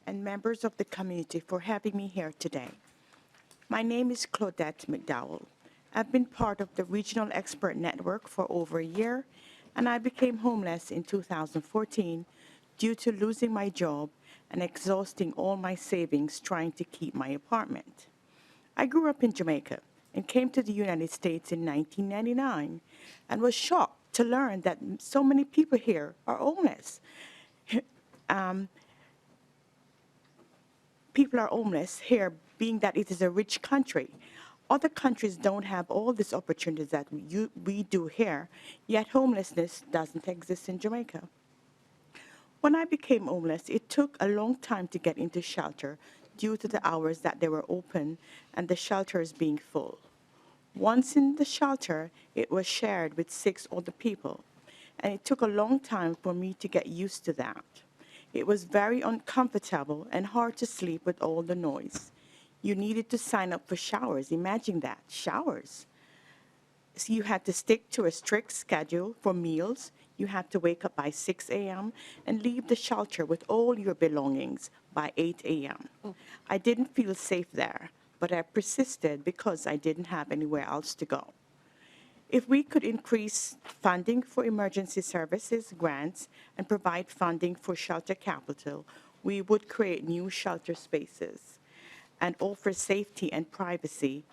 and members of the community for having me here today. My name is Claudette McDowell. I've been part of the Regional Expert Network for over a year, and I became homeless in 2014 due to losing my job and exhausting all my savings trying to keep my apartment. I grew up in Jamaica and came to the United States in 1999 and was shocked to learn that so many people here are homeless. People are homeless here, being that it is a rich country. Other countries don't have all these opportunities that we do here, yet homelessness doesn't exist in Jamaica. When I became homeless, it took a long time to get into shelter due to the hours that they were open and the shelters being full. Once in the shelter, it was shared with 6 other people, and it took a long time for me to get used to that. It was very uncomfortable and hard to sleep with all the noise. You needed to sign up for showers. Imagine that, showers. So you had to stick to a strict schedule for meals. You had to wake up by 6 a.m. and leave the shelter with all your belongings by 8 a.m. I didn't feel safe there, but I persisted because I didn't have anywhere else to go. If we could increase funding for emergency services, grants, and provide funding for shelter capital, we would create new shelter spaces and offer safety and privacy,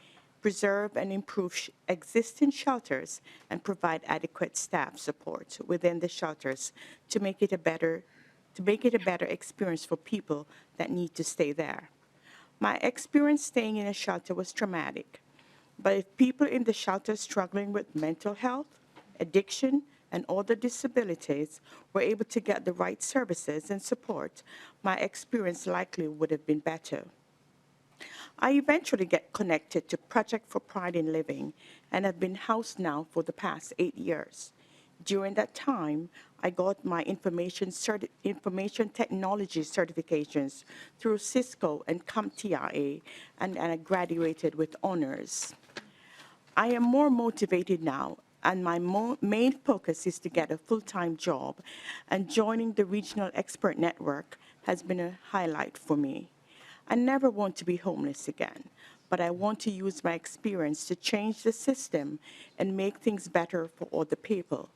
preserve and improve existing shelters, and provide adequate staff support within the shelters to make it a better experience for people that need to stay there. My experience staying in a shelter was traumatic, but if people in the shelter struggling with mental health, addiction, and other disabilities were able to get the right services and support, my experience likely would have been better. I eventually get connected to Project for Pride in Living and have been housed now for the past 8 years. During that time, I got my information technology certifications through Cisco and CompTIA, and I graduated with honors. I am more motivated now, and my main focus is to get a full-time job, and joining the Regional Expert Network has been a highlight for me. I never want to be homeless again, but I want to use my experience to change the system and make things better for other people.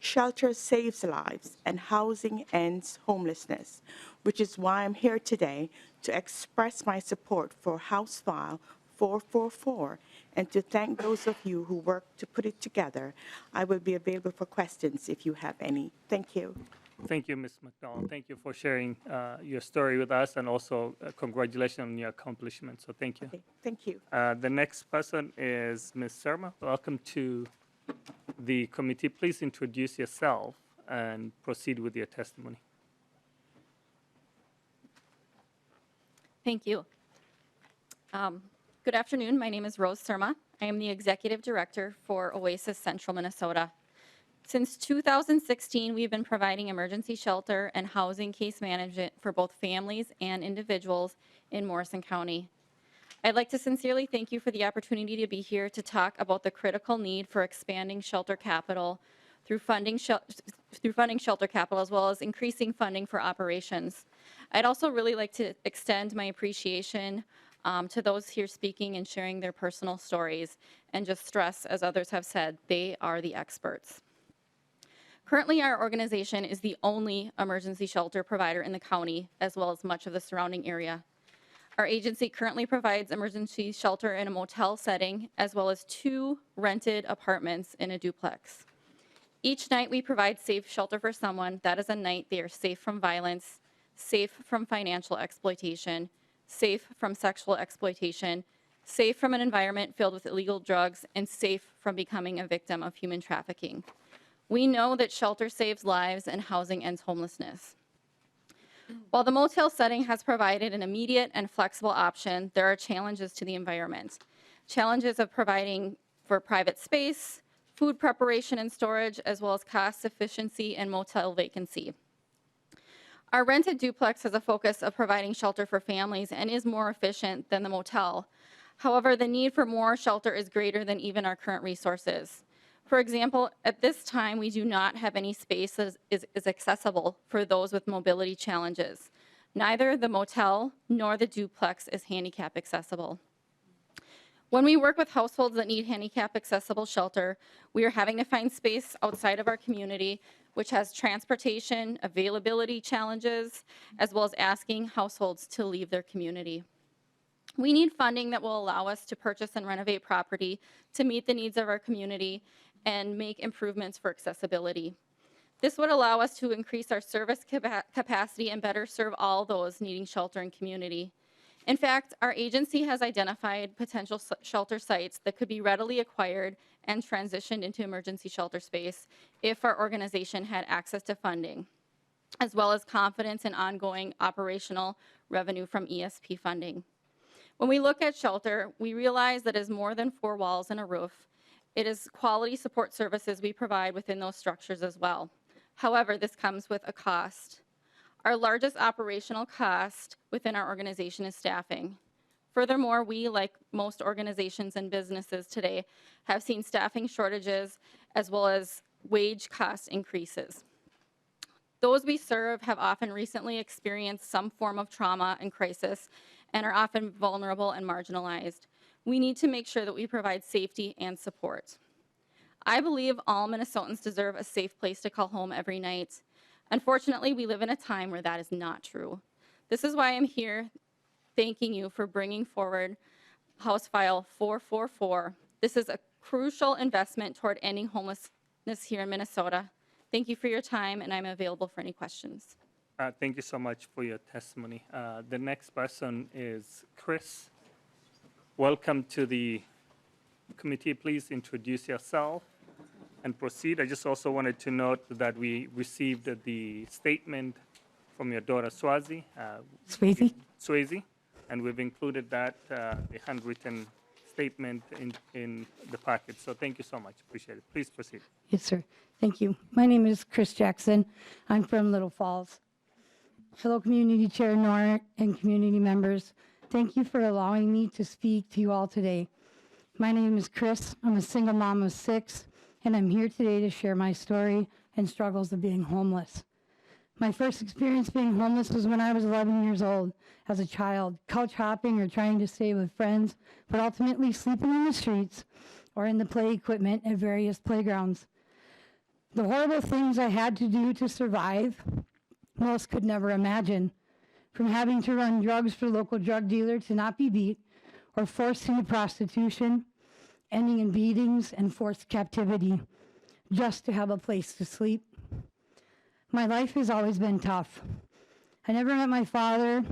Shelter saves lives, and housing ends homelessness, which is why I'm here today to express my support for House File 444 and to thank those of you who worked to put it together. I will be available for questions if you have any. Thank you. Thank you, Ms. McDonald. Thank you for sharing your story with us, and also congratulations on your accomplishments. So thank you. Okay, thank you. The next person is Ms. Serma. Welcome to the committee. Please introduce yourself and proceed with your testimony. Thank you. Good afternoon. My name is Rose Serma. I am the Executive Director for Oasis Central Minnesota. Since 2016, we've been providing emergency shelter and housing case management for both families and individuals in Morrison County. I'd like to sincerely thank you for the opportunity to be here to talk about the critical need for expanding shelter capital through funding shelter capital, as well as increasing funding for operations. I'd also really like to extend my appreciation to those here speaking and sharing their personal stories, and just stress, as others have said, they are the experts. Currently, our organization is the only emergency shelter provider in the county, as well as much of the surrounding area. Our agency currently provides emergency shelter in a motel setting, as well as 2 rented apartments in a duplex. Each night we provide safe shelter for someone. That is a night they are safe from violence, safe from financial exploitation, safe from sexual exploitation, safe from an environment filled with illegal drugs, and safe from becoming a victim of human trafficking. We know that shelter saves lives and housing ends homelessness. While the motel setting has provided an immediate and flexible option, there are challenges to the environment. Challenges of providing for private space, food preparation and storage, as well as cost efficiency and motel vacancy. Our rented duplex has a focus of providing shelter for families and is more efficient than the motel. However, the need for more shelter is greater than even our current resources. For example, at this time, we do not have any space that is accessible for those with mobility challenges. Neither the motel nor the duplex is handicap accessible. When we work with households that need handicap accessible shelter, we are having to find space outside of our community, which has transportation availability challenges, as well as asking households to leave their community. We need funding that will allow us to purchase and renovate property to meet the needs of our community and make improvements for accessibility. This would allow us to increase our service capacity and better serve all those needing shelter and community. In fact, our agency has identified potential shelter sites that could be readily acquired and transitioned into emergency shelter space if our organization had access to funding, as well as confidence in ongoing operational revenue from ESP funding. When we look at shelter, we realize that it is more than 4 walls and a roof. It is quality support services we provide within those structures as well. However, this comes with a cost. Our largest operational cost within our organization is staffing. Furthermore, we, like most organizations and businesses today, have seen staffing shortages as well as wage cost increases. Those we serve have often recently experienced some form of trauma and crisis and are often vulnerable and marginalized. We need to make sure that we provide safety and support. I believe all Minnesotans deserve a safe place to call home every night. Unfortunately, we live in a time where that is not true. This is why I'm here thanking you for bringing forward House File 444. This is a crucial investment toward ending homelessness here in Minnesota. Thank you for your time, and I'm available for any questions. Thank you so much for your testimony. The next person is Chris. Welcome to the committee. Please introduce yourself and proceed. I just also wanted to note that we received the statement from your daughter, Swayze, and we've included that, the handwritten statement in the packet. So thank you so much. Appreciate it. Please proceed. Yes, sir. Thank you. My name is Chris Jackson. I'm from Little Falls. Hello, Community Chair Nora and community members. Thank you for allowing me to speak to you all today. My name is Chris. I'm a single mom of 6, and I'm here today to share my story and struggles of being homeless. My first experience being homeless was when I was 11 years old. As a child, couch hopping or trying to stay with friends, but ultimately sleeping in the streets or in the play equipment at various playgrounds. The horrible things I had to do to survive, most could never imagine. From having to run drugs for local drug dealer to not be beat or forced into prostitution, ending in beatings and forced captivity, just to have a place to sleep. My life has always been tough. I never met my father,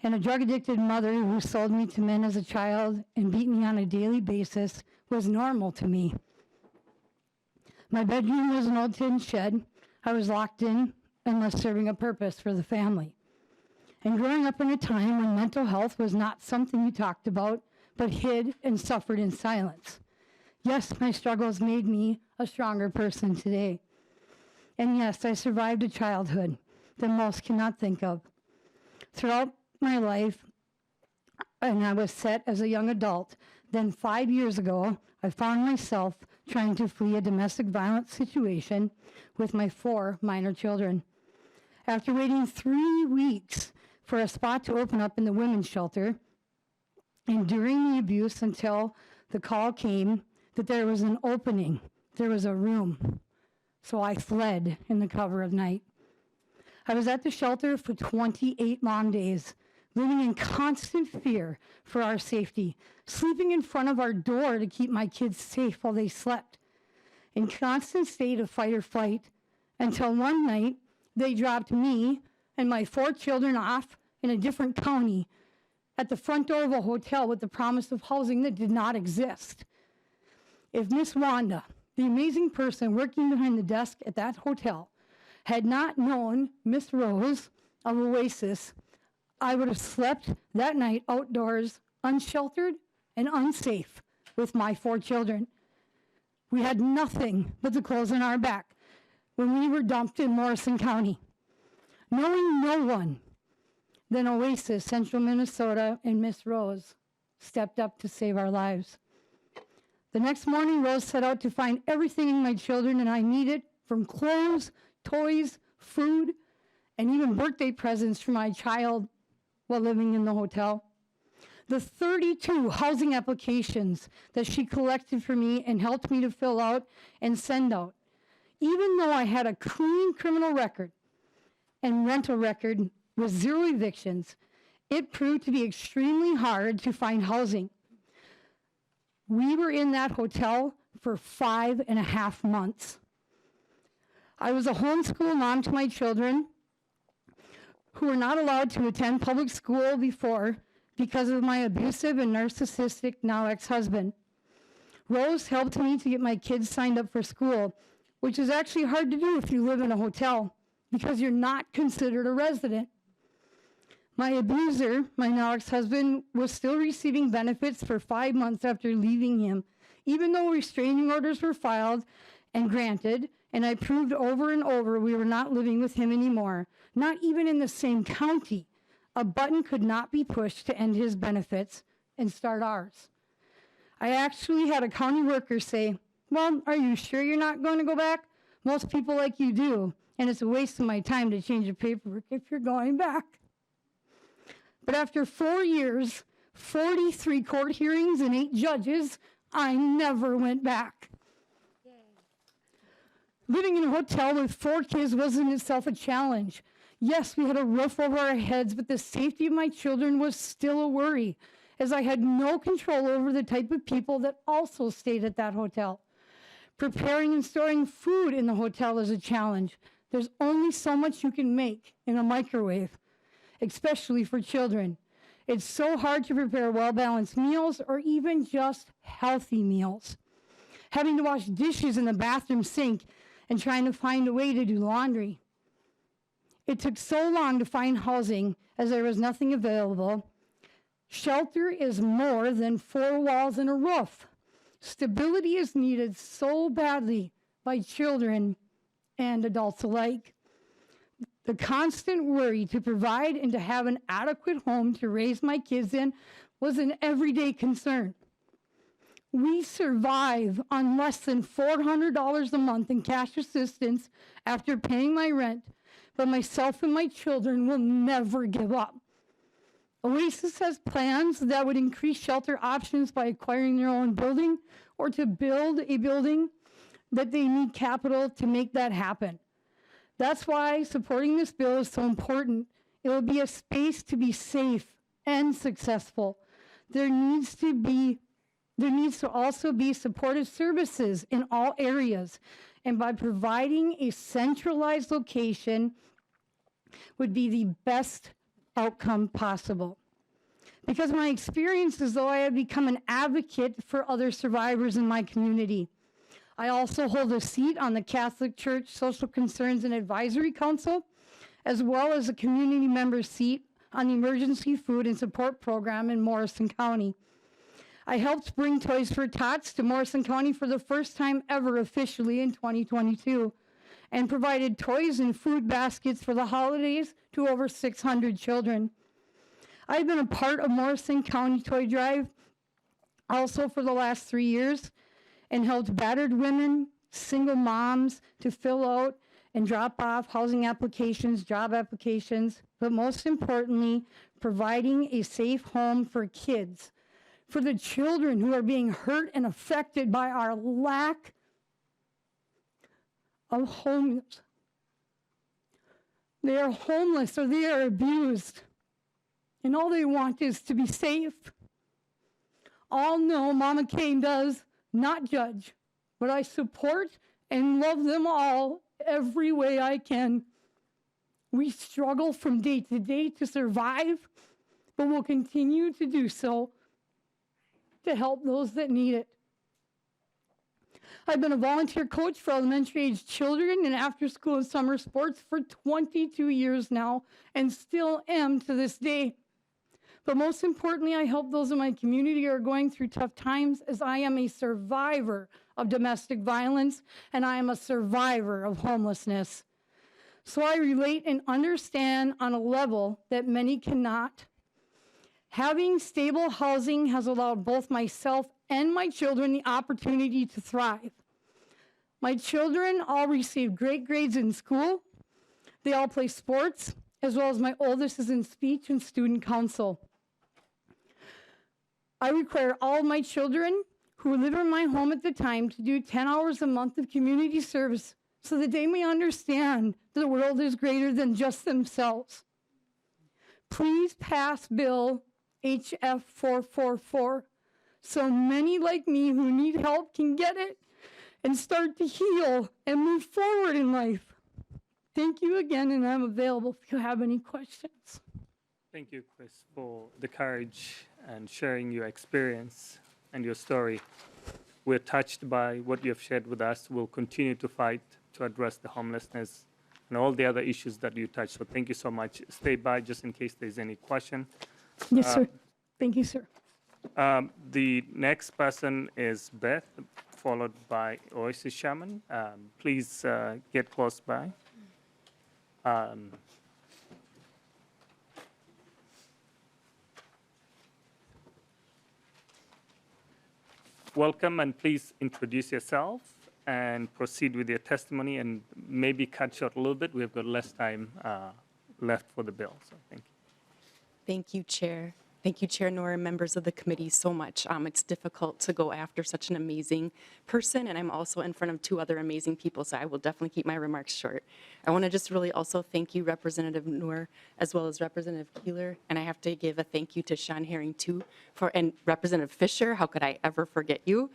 and a drug-addicted mother who sold me to men as a child and beat me on a daily basis was normal to me. My bedroom was an old tin shed. I was locked in unless serving a purpose for the family. And growing up in a time when mental health was not something you talked about, but hid and suffered in silence. Yes, my struggles made me a stronger person today. And yes, I survived a childhood that most cannot think of. Throughout my life, and I was set as a young adult, then 5 years ago, I found myself trying to flee a domestic violence situation with my 4 minor children. After waiting 3 weeks for a spot to open up in the women's shelter, enduring the abuse until the call came that there was an opening, there was a room. So I fled in the cover of night. I was at the shelter for 28 long days, living in constant fear for our safety, sleeping in front of our door to keep my kids safe while they slept, in constant state of fight or flight, until one night they dropped me and my 4 children off in a different county at the front door of a hotel with the promise of housing that did not exist. If Miss Wanda, the amazing person working behind the desk at that hotel, had not known Miss Rose of Oasis, I would have slept that night outdoors, unsheltered and unsafe with my 4 children. We had nothing but the clothes on our back when we were dumped in Morrison County. Knowing no one, then Oasis, Central Minnesota, and Miss Rose stepped up to save our lives. The next morning, Rose set out to find everything my children and I needed, from clothes, toys, food, and even birthday presents for my child while living in the hotel. The 32 housing applications that she collected for me and helped me to fill out and send out, even though I had a clean criminal record and rental record with 0 evictions, it proved to be extremely hard to find housing. We were in that hotel for 5.5 months. I was a homeschool mom to my children who were not allowed to attend public school before because of my abusive and narcissistic now ex-husband. Rose helped me to get my kids signed up for school, which is actually hard to do if you live in a hotel because you're not considered a resident. My abuser, my now ex-husband, was still receiving benefits for 5 months after leaving him, even though restraining orders were filed and granted, and I proved over and over we were not living with him anymore, not even in the same county. A button could not be pushed to end his benefits and start ours. I actually had a county worker say, well, are you sure you're not going to go back? Most people like you do, and it's a waste of my time to change the paperwork if you're going back. But after 4 years, 43 court hearings and 8 judges, I never went back. Yay. Living in a hotel with 4 kids wasn't itself a challenge. Yes, we had a roof over our heads, but the safety of my children was still a worry, as I had no control over the type of people that also stayed at that hotel. Preparing and storing food in the hotel is a challenge. There's only so much you can make in a microwave, especially for children. It's so hard to prepare well-balanced meals or even just healthy meals. Having to wash dishes in the bathroom sink and trying to find a way to do laundry. It took so long to find housing as there was nothing available. Shelter is more than 4 walls and a roof. Stability is needed so badly by children and adults alike. The constant worry to provide and to have an adequate home to raise my kids in was an everyday concern. We survive on less than $400 a month in cash assistance after paying my rent, but myself and my children will never give up. Oasis has plans that would increase shelter options by acquiring their own building or to build a building that they need capital to make that happen. That's why supporting this bill is so important. It will be a space to be safe and successful. There needs to also be supportive services in all areas. And by providing a centralized location would be the best outcome possible. Because my experience is though I have become an advocate for other survivors in my community. I also hold a seat on the Catholic Church Social Concerns and Advisory Council, as well as a community member seat on the Emergency Food and Support Program in Morrison County. I helped bring Toys for Tots to Morrison County for the first time ever officially in 2022, and provided toys and food baskets for the holidays to over 600 children. I've been a part of Morrison County Toy Drive also for the last 3 years, and helped battered women, single moms to fill out and drop off housing applications, job applications, but most importantly, providing a safe home for kids, for the children who are being hurt and affected by our lack of homes. They are homeless or they are abused, and all they want is to be safe. All know Mama Kane does not judge, but I support and love them all every way I can. We struggle from day to day to survive, but we'll continue to do so to help those that need it. I've been a volunteer coach for elementary age children in after school and summer sports for 22 years now, and still am to this day. But most importantly, I help those in my community who are going through tough times, as I am a survivor of domestic violence and I am a survivor of homelessness. So I relate and understand on a level that many cannot. Having stable housing has allowed both myself and my children the opportunity to thrive. My children all receive great grades in school. They all play sports, as well as my oldest is in speech and student council. I require all of my children who live in my home at the time to do 10 hours a month of community service so that they may understand the world is greater than just themselves. Please pass Bill HF 444 so many like me who need help can get it and start to heal and move forward in life. Thank you again, and I'm available if you have any questions. Thank you, Chris, for the courage and sharing your experience and your story. We're touched by what you have shared with us. We'll continue to fight to address the homelessness and all the other issues that you touched. So thank you so much. Stay by just in case there's any question. Yes, sir. Thank you, sir. The next person is Beth, followed by Oasis Shaman. Please get close by. welcome, and please introduce yourself and proceed with your testimony, and maybe cut short a little bit. We've got less time left for the bill, so thank you. Thank you, Chair. Thank you, Chair Nora, and members of the committee so much. It's difficult to go after such an amazing person, and I'm also in front of two other amazing people, so I will definitely keep my remarks short. I want to just really also thank you, Representative Noor, as well as Representative Keeler, and I have to give a thank you to Sean Herring, too, and Representative Fisher. How could I ever forget you?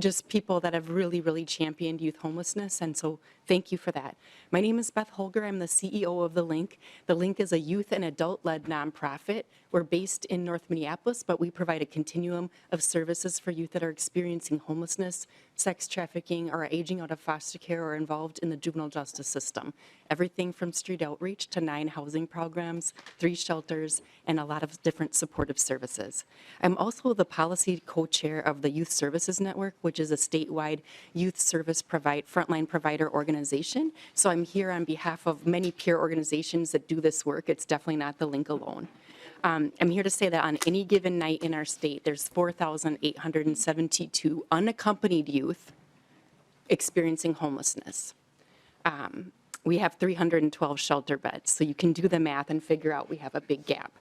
Just people that have really, really championed youth homelessness, and so thank you for that. My name is Beth Holger. I'm the CEO of The Link. The Link is a youth and adult-led nonprofit. We're based in North Minneapolis, but we provide a continuum of services for youth that are experiencing homelessness, sex trafficking, or are aging out of foster care or involved in the juvenile justice system. Everything from street outreach to 9 housing programs, 3 shelters, and a lot of different supportive services. I'm also the policy co-chair of the Youth Services Network, which is a statewide youth service frontline provider organization. So I'm here on behalf of many peer organizations that do this work. It's definitely not the Link alone. I'm here to say that on any given night in our state, there's 4,872 unaccompanied youth experiencing homelessness. We have 312 shelter beds, so you can do the math and figure out we have a big gap.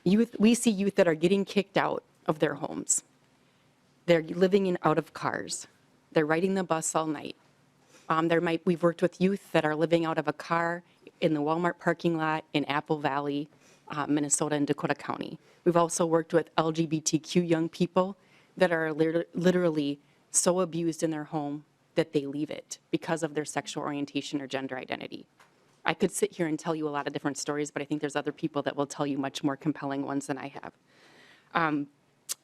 We see youth that are getting kicked out of their homes. They're living out of cars. They're riding the bus all night. We've worked with youth that are living out of a car in the Walmart parking lot in Apple Valley, Minnesota and Dakota County. We've also worked with LGBTQ young people that are literally so abused in their home that they leave it because of their sexual orientation or gender identity. I could sit here and tell you a lot of different stories, but I think there's other people that will tell you much more compelling ones than I have.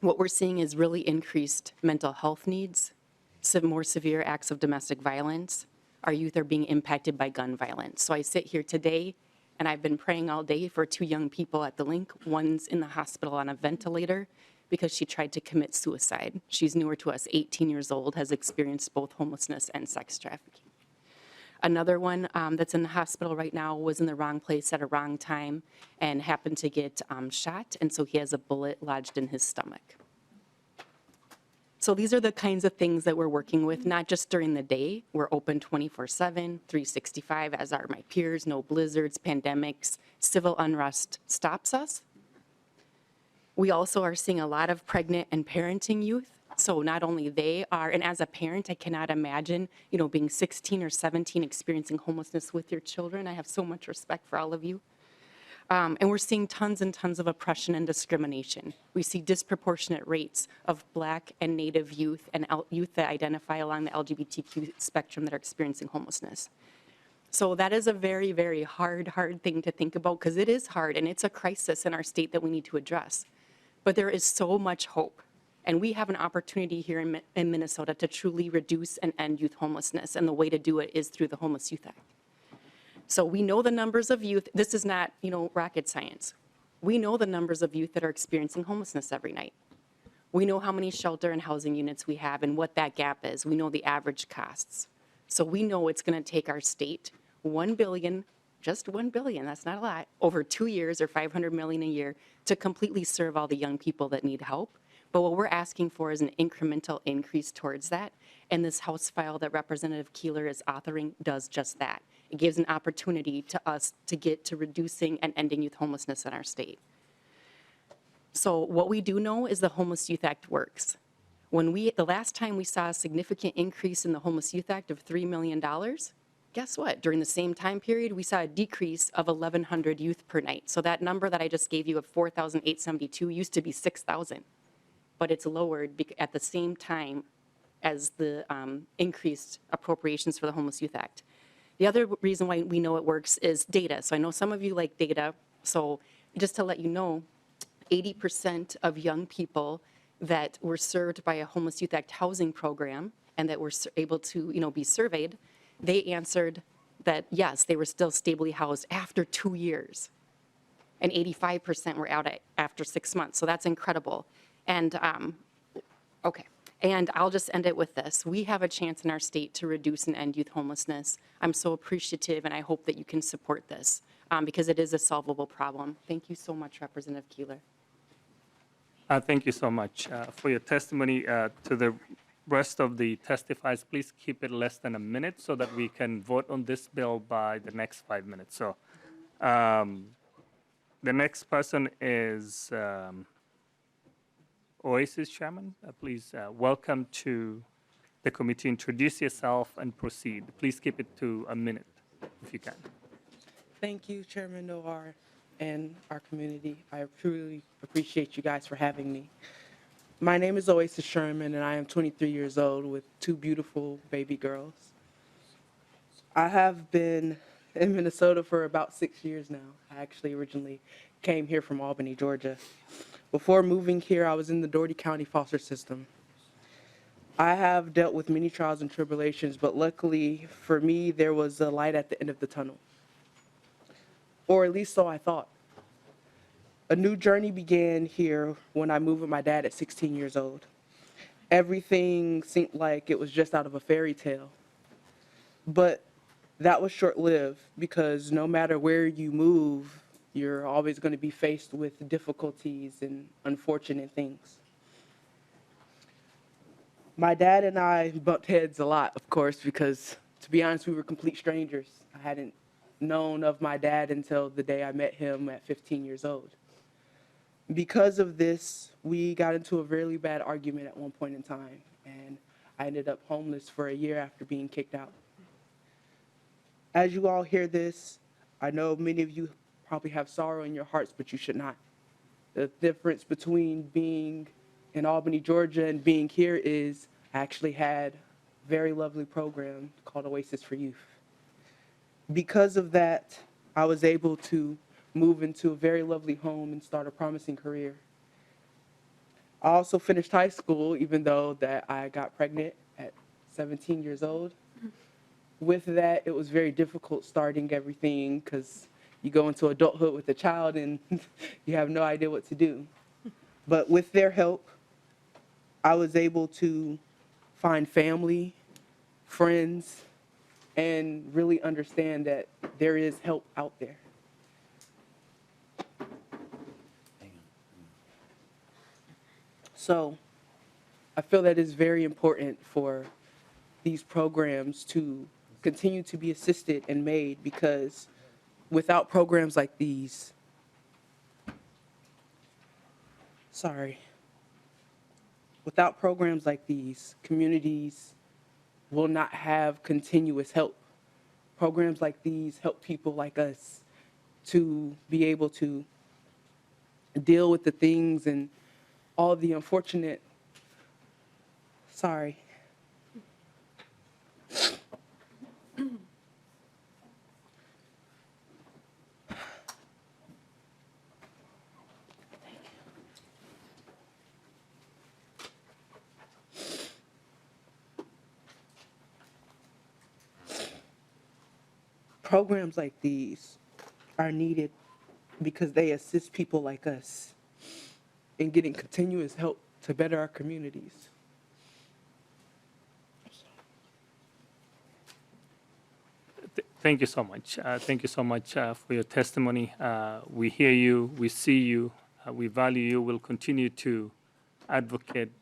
What we're seeing is really increased mental health needs, some more severe acts of domestic violence. Our youth are being impacted by gun violence. So I sit here today and I've been praying all day for 2 young people at the Link. One's in the hospital on a ventilator because she tried to commit suicide. She's newer to us, 18 years old, has experienced both homelessness and sex trafficking. Another one that's in the hospital right now was in the wrong place at a wrong time and happened to get shot, and so he has a bullet lodged in his stomach. So these are the kinds of things that we're working with, not just during the day. We're open 24/7, 365, as are my peers. No blizzards, pandemics, civil unrest stops us. We also are seeing a lot of pregnant and parenting youth. So not only they are, and as a parent, I cannot imagine, being 16 or 17 experiencing homelessness with your children. I have so much respect for all of you. And we're seeing tons and tons of oppression and discrimination. We see disproportionate rates of Black and Native youth and youth that identify along the LGBTQ spectrum that are experiencing homelessness. So that is a very, very hard thing to think about, because it is hard and it's a crisis in our state that we need to address. But there is so much hope. And we have an opportunity here in Minnesota to truly reduce and end youth homelessness. And the way to do it is through the Homeless Youth Act. So we know the numbers of youth. This is not, rocket science. We know the numbers of youth that are experiencing homelessness every night. We know how many shelter and housing units we have and what that gap is. We know the average costs. So we know it's going to take our state $1 billion, just $1 billion, that's not a lot, over 2 years or $500 million a year to completely serve all the young people that need help. But what we're asking for is an incremental increase towards that. And this House file that Representative Keeler is authoring does just that. It gives an opportunity to us to get to reducing and ending youth homelessness in our state. So what we do know is the Homeless Youth Act works. The last time we saw a significant increase in the Homeless Youth Act of $3 million, guess what? During the same time period, we saw a decrease of 1,100 youth per night. So that number that I just gave you of 4,872 used to be 6,000, but it's lowered at the same time as the increased appropriations for the Homeless Youth Act. The other reason why we know it works is data. So I know some of you like data. So just to let you know, 80% of young people that were served by a Homeless Youth Act housing program and that were able to be surveyed, they answered that yes, they were still stably housed after 2 years. And 85% were out after 6 months. So that's incredible. And okay. And I'll just end it with this. We have a chance in our state to reduce and end youth homelessness. I'm so appreciative, and I hope that you can support this because it is a solvable problem. Thank you so much, Representative Keeler. Thank you so much for your testimony. To the rest of the testifiers, please keep it less than a minute so that we can vote on this bill by the next 5 minutes. So the next person is Oasis Chairman. Please welcome to the committee. Introduce yourself and proceed. Please keep it to a minute if you can. Thank you, Chairman Noir and our community. I truly appreciate you guys for having me. My name is Oasis Sherman, and I am 23 years old with 2 beautiful baby girls. I have been in Minnesota for about 6 years now. I actually originally came here from Albany, Georgia. Before moving here, I was in the Dougherty County foster system. I have dealt with many trials and tribulations, but luckily for me, there was a light at the end of the tunnel. Or at least so I thought. A new journey began here when I moved with my dad at 16 years old. Everything seemed like it was just out of a fairy tale. But that was short-lived because no matter where you move, you're always going to be faced with difficulties and unfortunate things. My dad and I bumped heads a lot, of course, because to be honest, we were complete strangers. I hadn't known of my dad until the day I met him at 15 years old. Because of this, we got into a really bad argument at one point in time, and I ended up homeless for a year after being kicked out. As you all hear this, I know many of you probably have sorrow in your hearts, but you should not. The difference between being in Albany, Georgia, and being here is I actually had a very lovely program called Oasis for Youth. Because of that, I was able to move into a very lovely home and start a promising career. I also finished high school, even though that I got pregnant at 17 years old. With that, it was very difficult starting everything because you go into adulthood with a child and you have no idea what to do. But with their help, I was able to find family, friends, and really understand that there is help out there. So I feel that it's very important for these programs to continue to be assisted and made, because without programs like these, without programs like these, communities will not have continuous help. Programs like these help people like us to be able to deal with the things and all the unfortunate, programs like these are needed because they assist people like us in getting continuous help to better our communities. Thank you so much. Thank you so much for your testimony. We hear you, we see you, we value you. We'll continue to advocate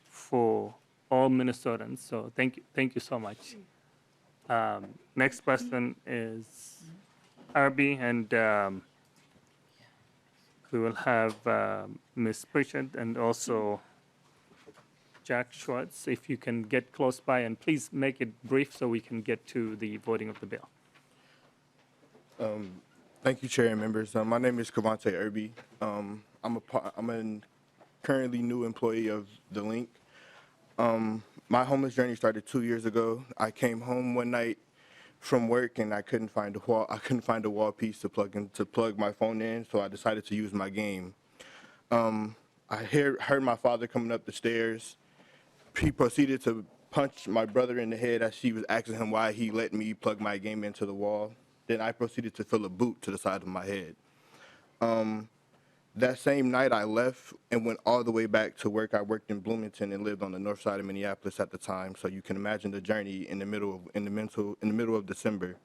for all Minnesotans. So thank you so much. Next person is Arby, and we will have Ms. Pritchard and also Jack Schwartz. If you can get close by, and please make it brief so we can get to the voting of the bill. Thank you, Chair and members. My name is Kavante Irby. I'm a currently new employee of the Link. My homeless journey started 2 years ago. I came home one night from work and I couldn't find a wall piece to plug my phone in, so I decided to use my game. I heard my father coming up the stairs. He proceeded to punch my brother in the head as she was asking him why he let me plug my game into the wall. Then I proceeded to feel a boot to the side of my head. That same night I left and went all the way back to work. I worked in Bloomington and lived on the north side of Minneapolis at the time, so you can imagine the journey in the middle of December.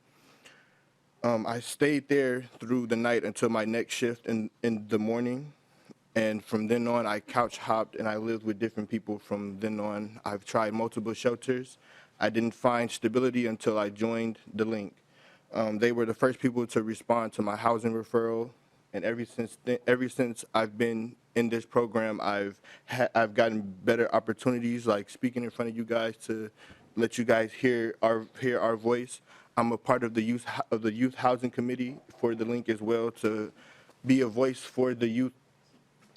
I stayed there through the night until my next shift in the morning. And from then on, I couch hopped and I lived with different people from then on. I've tried multiple shelters. I didn't find stability until I joined the Link. They were the first people to respond to my housing referral, and ever since I've been in this program, I've gotten better opportunities, like speaking in front of you guys to let you guys hear our voice. I'm a part of the youth housing committee for the Link as well, to be a voice for the youth.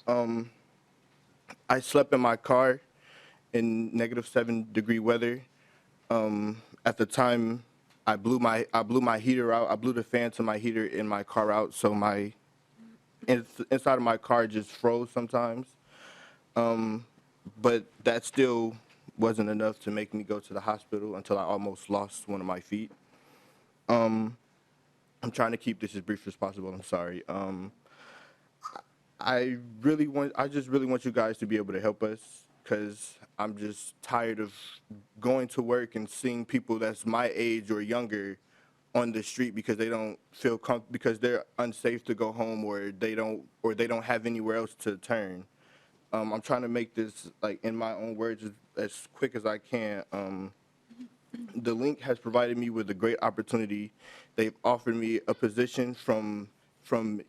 I slept in my car in -7-degree weather. At the time, I blew my heater out. I blew the fan to my heater in my car out, so my inside of my car just froze sometimes. But that still wasn't enough to make me go to the hospital until I almost lost one of my feet. I'm trying to keep this as brief as possible. I'm sorry. I just really want you guys to be able to help us, because I'm just tired of going to work and seeing people that's my age or younger on the street because they don't feel because they're unsafe to go home, or they don't have anywhere else to turn. I'm trying to make this, like, in my own words, as quick as I can. The Link has provided me with a great opportunity. They've offered me a position from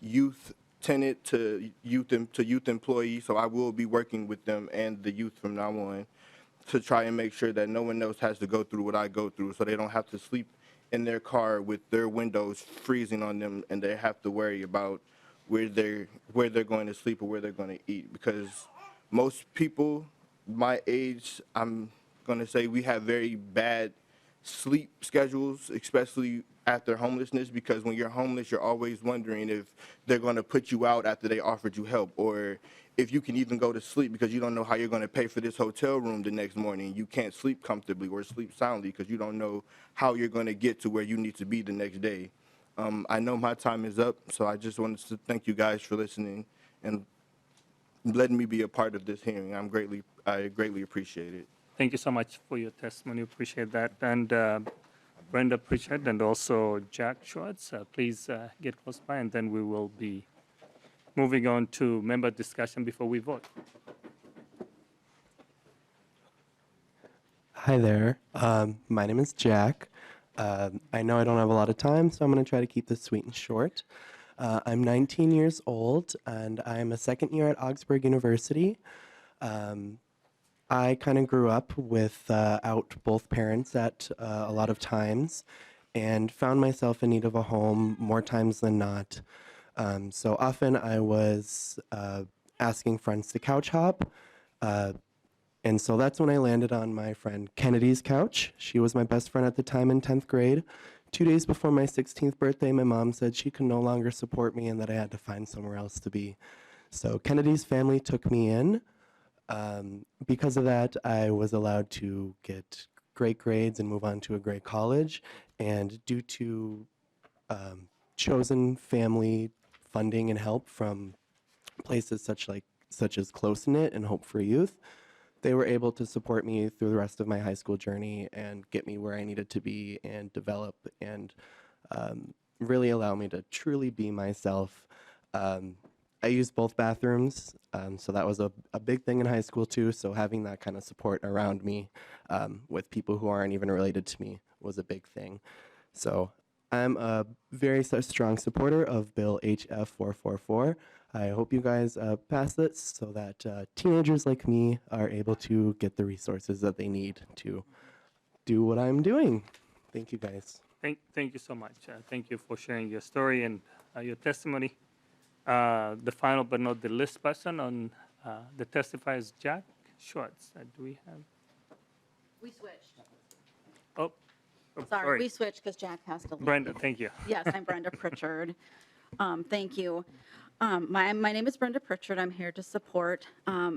youth tenant to youth employee, so I will be working with them and the youth from now on to try and make sure that no one else has to go through what I go through, so they don't have to sleep in their car with their windows freezing on them and they have to worry about where they're going to sleep or where they're going to eat. Because most people my age, I'm going to say, we have very bad sleep schedules, especially after homelessness, because when you're homeless, you're always wondering if they're going to put you out after they offered you help, or if you can even go to sleep, because you don't know how you're going to pay for this hotel room the next morning. You can't sleep comfortably or sleep soundly because you don't know how you're going to get to where you need to be the next day. I know my time is up, so I just wanted to thank you guys for listening and letting me be a part of this hearing. I greatly appreciate it. Thank you so much for your testimony. Appreciate that. And Brenda Pritchard and also Jack Schwartz, please get close by, and then we will be moving on to member discussion before we vote. Hi there. My name is Jack. I know I don't have a lot of time, so I'm going to try to keep this sweet and short. I'm 19 years old, and I'm a second year at Augsburg University. I kind of grew up without both parents at a lot of times and found myself in need of a home more times than not. So often I was asking friends to couch hop. And so that's when I landed on my friend Kennedy's couch. She was my best friend at the time in 10th grade. 2 days before my 16th birthday, my mom said she could no longer support me and that I had to find somewhere else to be. So Kennedy's family took me in. Because of that, I was allowed to get great grades and move on to a great college. And due to chosen family funding and help from places such as Close Knit and Hope for Youth, they were able to support me through the rest of my high school journey and get me where I needed to be and develop and really allow me to truly be myself. I used both bathrooms, so that was a big thing in high school too, so having that kind of support around me with people who aren't even related to me was a big thing. So I'm a very strong supporter of Bill HF 444. I hope you guys pass this so that teenagers like me are able to get the resources that they need to do what I'm doing. Thank you, guys. Thank you so much. Thank you for sharing your story and your testimony. The final but not the least person on the testifier is Jack Schwartz. Do we have? We switched. Oh, Sorry, we switched because Jack has to leave. Brenda, thank you. Yes, I'm Brenda Pritchard. Thank you. My name is Brenda Pritchard. I'm here to support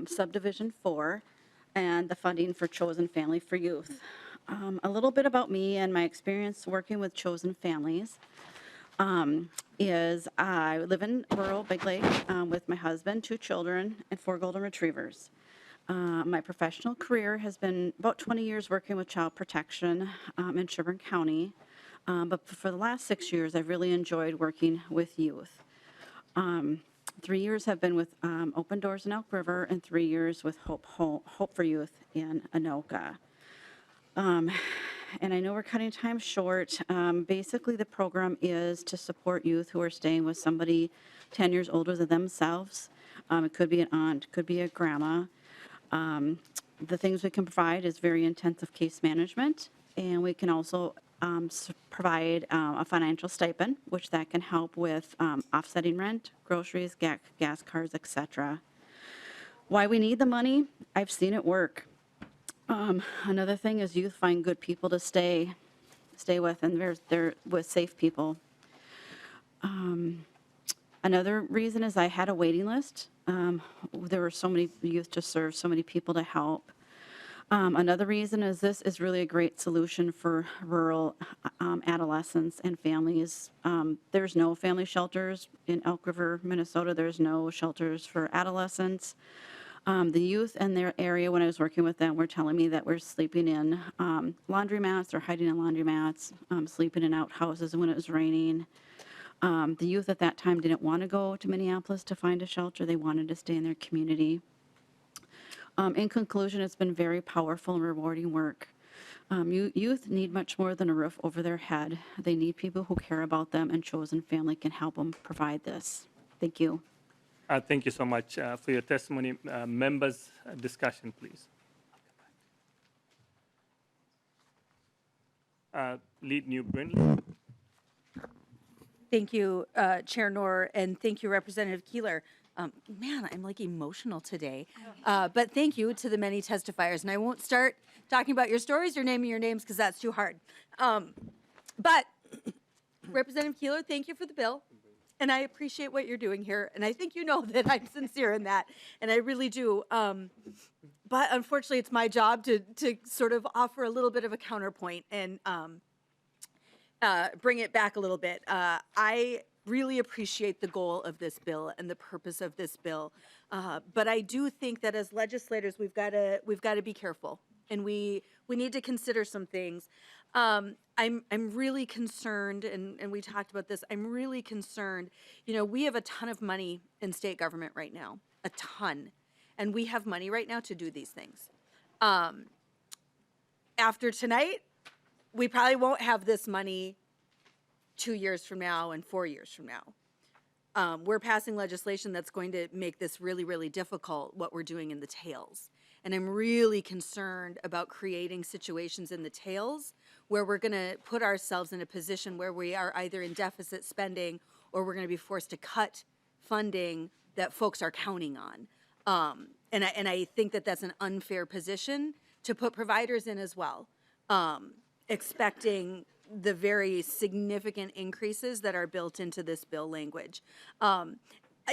Subdivision 4 and the funding for Chosen Family for Youth. A little bit about me and my experience working with Chosen Families is I live in rural Big Lake with my husband, 2 children, and 4 golden retrievers. My professional career has been about 20 years working with child protection in Hennepin County, but for the last 6 years, I've really enjoyed working with youth. 3 years have been with Open Doors in Elk River and 3 years with Hope for Youth in Anoka. And I know we're cutting time short. Basically, the program is to support youth who are staying with somebody 10 years older than themselves. It could be an aunt, could be a grandma. The things we can provide is very intensive case management, and we can also provide a financial stipend, which that can help with offsetting rent, groceries, gas cards, etc. Why we need the money? I've seen it work. Another thing is youth find good people to stay with, and they're with safe people. Another reason is I had a waiting list. There were so many youth to serve, so many people to help. Another reason is this is really a great solution for rural adolescents and families. There's no family shelters in Elk River, Minnesota. There's no shelters for adolescents. The youth in their area, when I was working with them, were telling me that we're sleeping in laundromats or hiding in laundromats, sleeping in outhouses when it was raining. The youth at that time didn't want to go to Minneapolis to find a shelter. They wanted to stay in their community. In conclusion, it's been very powerful and rewarding work. Youth need much more than a roof over their head. They need people who care about them, and Chosen Family can help them provide this. Thank you. Thank you so much for your testimony. Members, discussion, please. Lead New Brindley. Thank you, Chair Knorr, and thank you, Representative Keeler. Man, I'm like emotional today. But thank you to the many testifiers. And I won't start talking about your stories or naming your names because that's too hard. But Representative Keeler, thank you for the bill. And I appreciate what you're doing here. And I think you know that I'm sincere in that. And I really do. But unfortunately, it's my job to sort of offer a little bit of a counterpoint and bring it back a little bit. I really appreciate the goal of this bill and the purpose of this bill. But I do think that as legislators, we've got to be careful. And we need to consider some things. I'm really concerned, and we talked about this, I'm really concerned. You know, we have a ton of money in state government right now, a ton. And we have money right now to do these things. After tonight, we probably won't have this money 2 years from now and 4 years from now. We're passing legislation that's going to make this really, really difficult, what we're doing in the tails. And I'm really concerned about creating situations in the tails where we're going to put ourselves in a position where we are either in deficit spending or we're going to be forced to cut funding that folks are counting on. And I think that that's an unfair position to put providers in as well, expecting the very significant increases that are built into this bill language.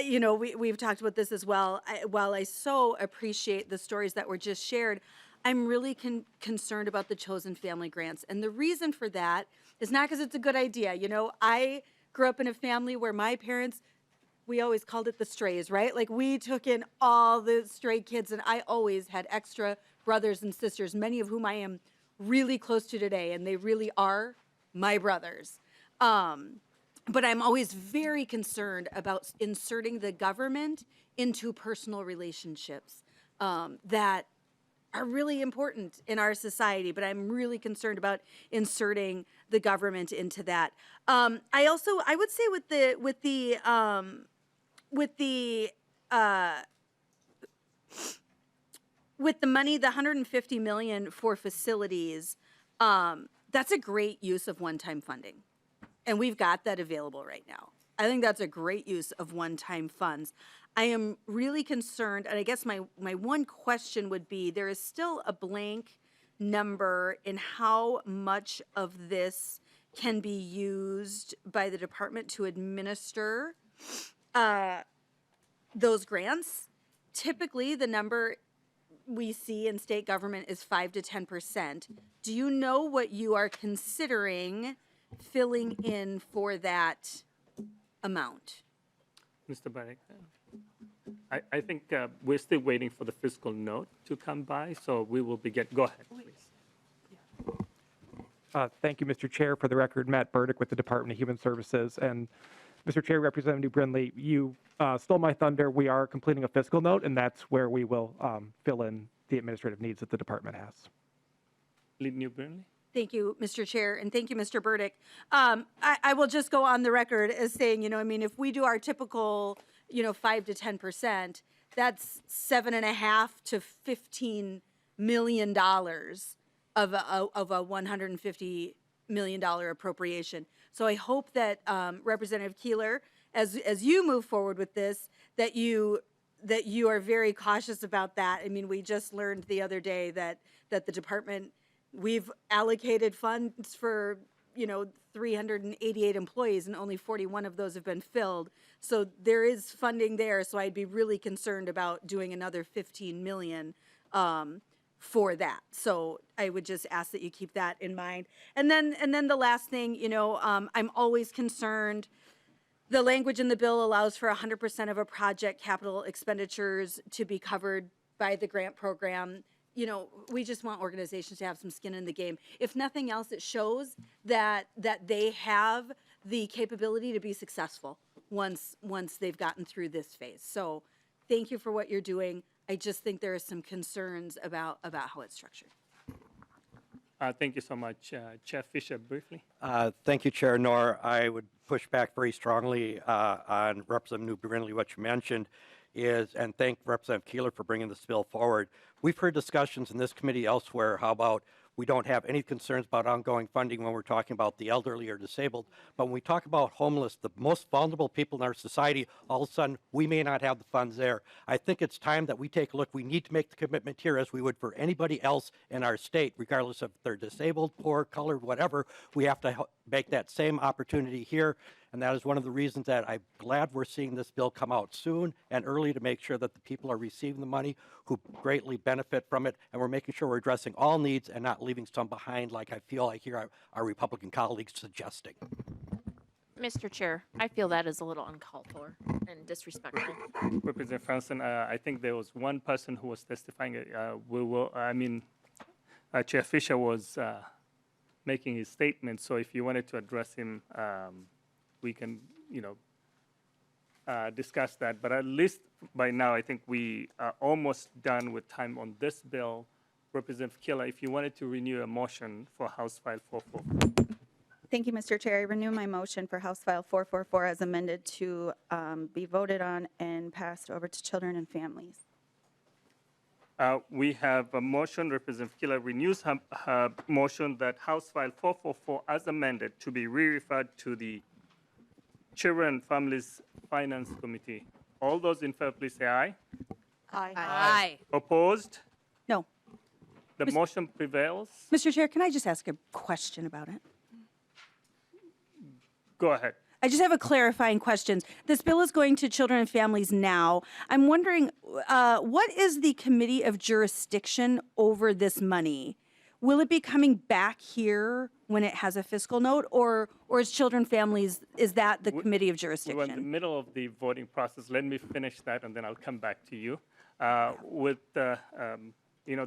You know, we've talked about this as well. While I so appreciate the stories that were just shared, I'm really concerned about the Chosen Family grants. And the reason for that is not because it's a good idea. You know, I grew up in a family where my parents, we always called it the strays, right? Like we took in all the stray kids, and I always had extra brothers and sisters, many of whom I am really close to today, and they really are my brothers. But I'm always very concerned about inserting the government into personal relationships that are really important in our society, but I'm really concerned about inserting the government into that. I would say with the money, the $150 million for facilities, that's a great use of one-time funding. And we've got that available right now. I think that's a great use of one-time funds. I am really concerned, and I guess my one question would be, there is still a blank number in how much of this can be used by the department to administer those grants. Typically, the number we see in state government is 5 to 10%. Do you know what you are considering filling in for that amount? Mr. Barek, I think we're still waiting for the fiscal note to come by, so we will begin. Go ahead, please. Thank you, Mr. Chair. For the record, Matt Burdick with the Department of Human Services. And Mr. Chair, Representative New Brindley, you stole my thunder. We are completing a fiscal note, and that's where we will fill in the administrative needs that the department has. Lead New Brindley. Thank you, Mr. Chair, and thank you, Mr. Burdick. I will just go on the record as saying, I mean, if we do our typical, 5 to 10%, that's $7.5 to $15 million of a $150 million appropriation. So I hope that Representative Keeler, as you move forward with this, that you are very cautious about that. I mean, we just learned the other day that the department, we've allocated funds for 388 employees, and only 41 of those have been filled. So there is funding there. So I'd be really concerned about doing another 15 million for that. So I would just ask that you keep that in mind. And then the last thing, I'm always concerned. The language in the bill allows for 100% of a project capital expenditures to be covered by the grant program. We just want organizations to have some skin in the game. If nothing else, it shows that they have the capability to be successful once they've gotten through this phase. So thank you for what you're doing. I just think there are some concerns about how it's structured. Thank you so much. Chair Fisher, briefly. Thank you, Chair Knorr. I would push back very strongly on Representative New Brindley. What you mentioned is, and thank Representative Keeler for bringing this bill forward. We've heard discussions in this committee elsewhere. How about we don't have any concerns about ongoing funding when we're talking about the elderly or disabled, but when we talk about homeless, the most vulnerable people in our society, all of a sudden we may not have the funds there. I think it's time that we take a look. We need to make the commitment here as we would for anybody else in our state, regardless if they're disabled, poor, colored, whatever. We have to make that same opportunity here. And that is one of the reasons that I'm glad we're seeing this bill come out soon and early to make sure that the people are receiving the money who greatly benefit from it. And we're making sure we're addressing all needs and not leaving some behind, like I feel I hear our Republican colleagues suggesting. Mr. Chair, I feel that is a little uncalled for and disrespectful. Representative Franson, I think there was one person who was testifying. Chair Fisher was making his statement. So if you wanted to address him, we can, discuss that. But at least by now, I think we are almost done with time on this bill. Representative Keeler, if you wanted to renew a motion for House File 444. Thank you, Mr. Chair. I renew my motion for House File 444 as amended to be voted on and passed over to children and families. We have a motion. Representative Keeler renews her motion that House File 444 as amended to be re-referred to the Children and Families Finance Committee. All those in favor, please say aye. Aye. Aye. Opposed? No. The motion prevails. Mr. Chair, can I just ask a question about it? Go ahead. I just have a clarifying question. This bill is going to children and families now. I'm wondering, what is the committee of jurisdiction over this money? Will it be coming back here when it has a fiscal note, or is children families, is that the committee of jurisdiction? We're in the middle of the voting process. Let me finish that, and then I'll come back to you. The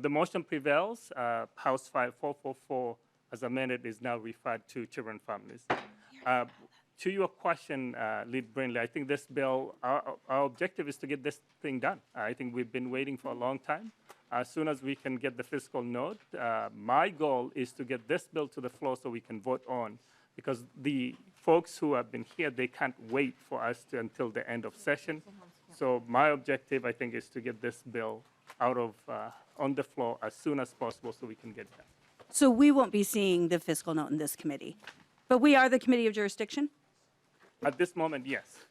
motion prevails. House File 444 as amended is now referred to children and families. To your question, Lead Brindley, I think this bill, our objective is to get this thing done. I think we've been waiting for a long time. As soon as we can get the fiscal note, my goal is to get this bill to the floor so we can vote on, because the folks who have been here, they can't wait for us until the end of session. So my objective, I think, is to get this bill out of on the floor as soon as possible so we can get that. So we won't be seeing the fiscal note in this committee, but we are the committee of jurisdiction? At this moment, yes.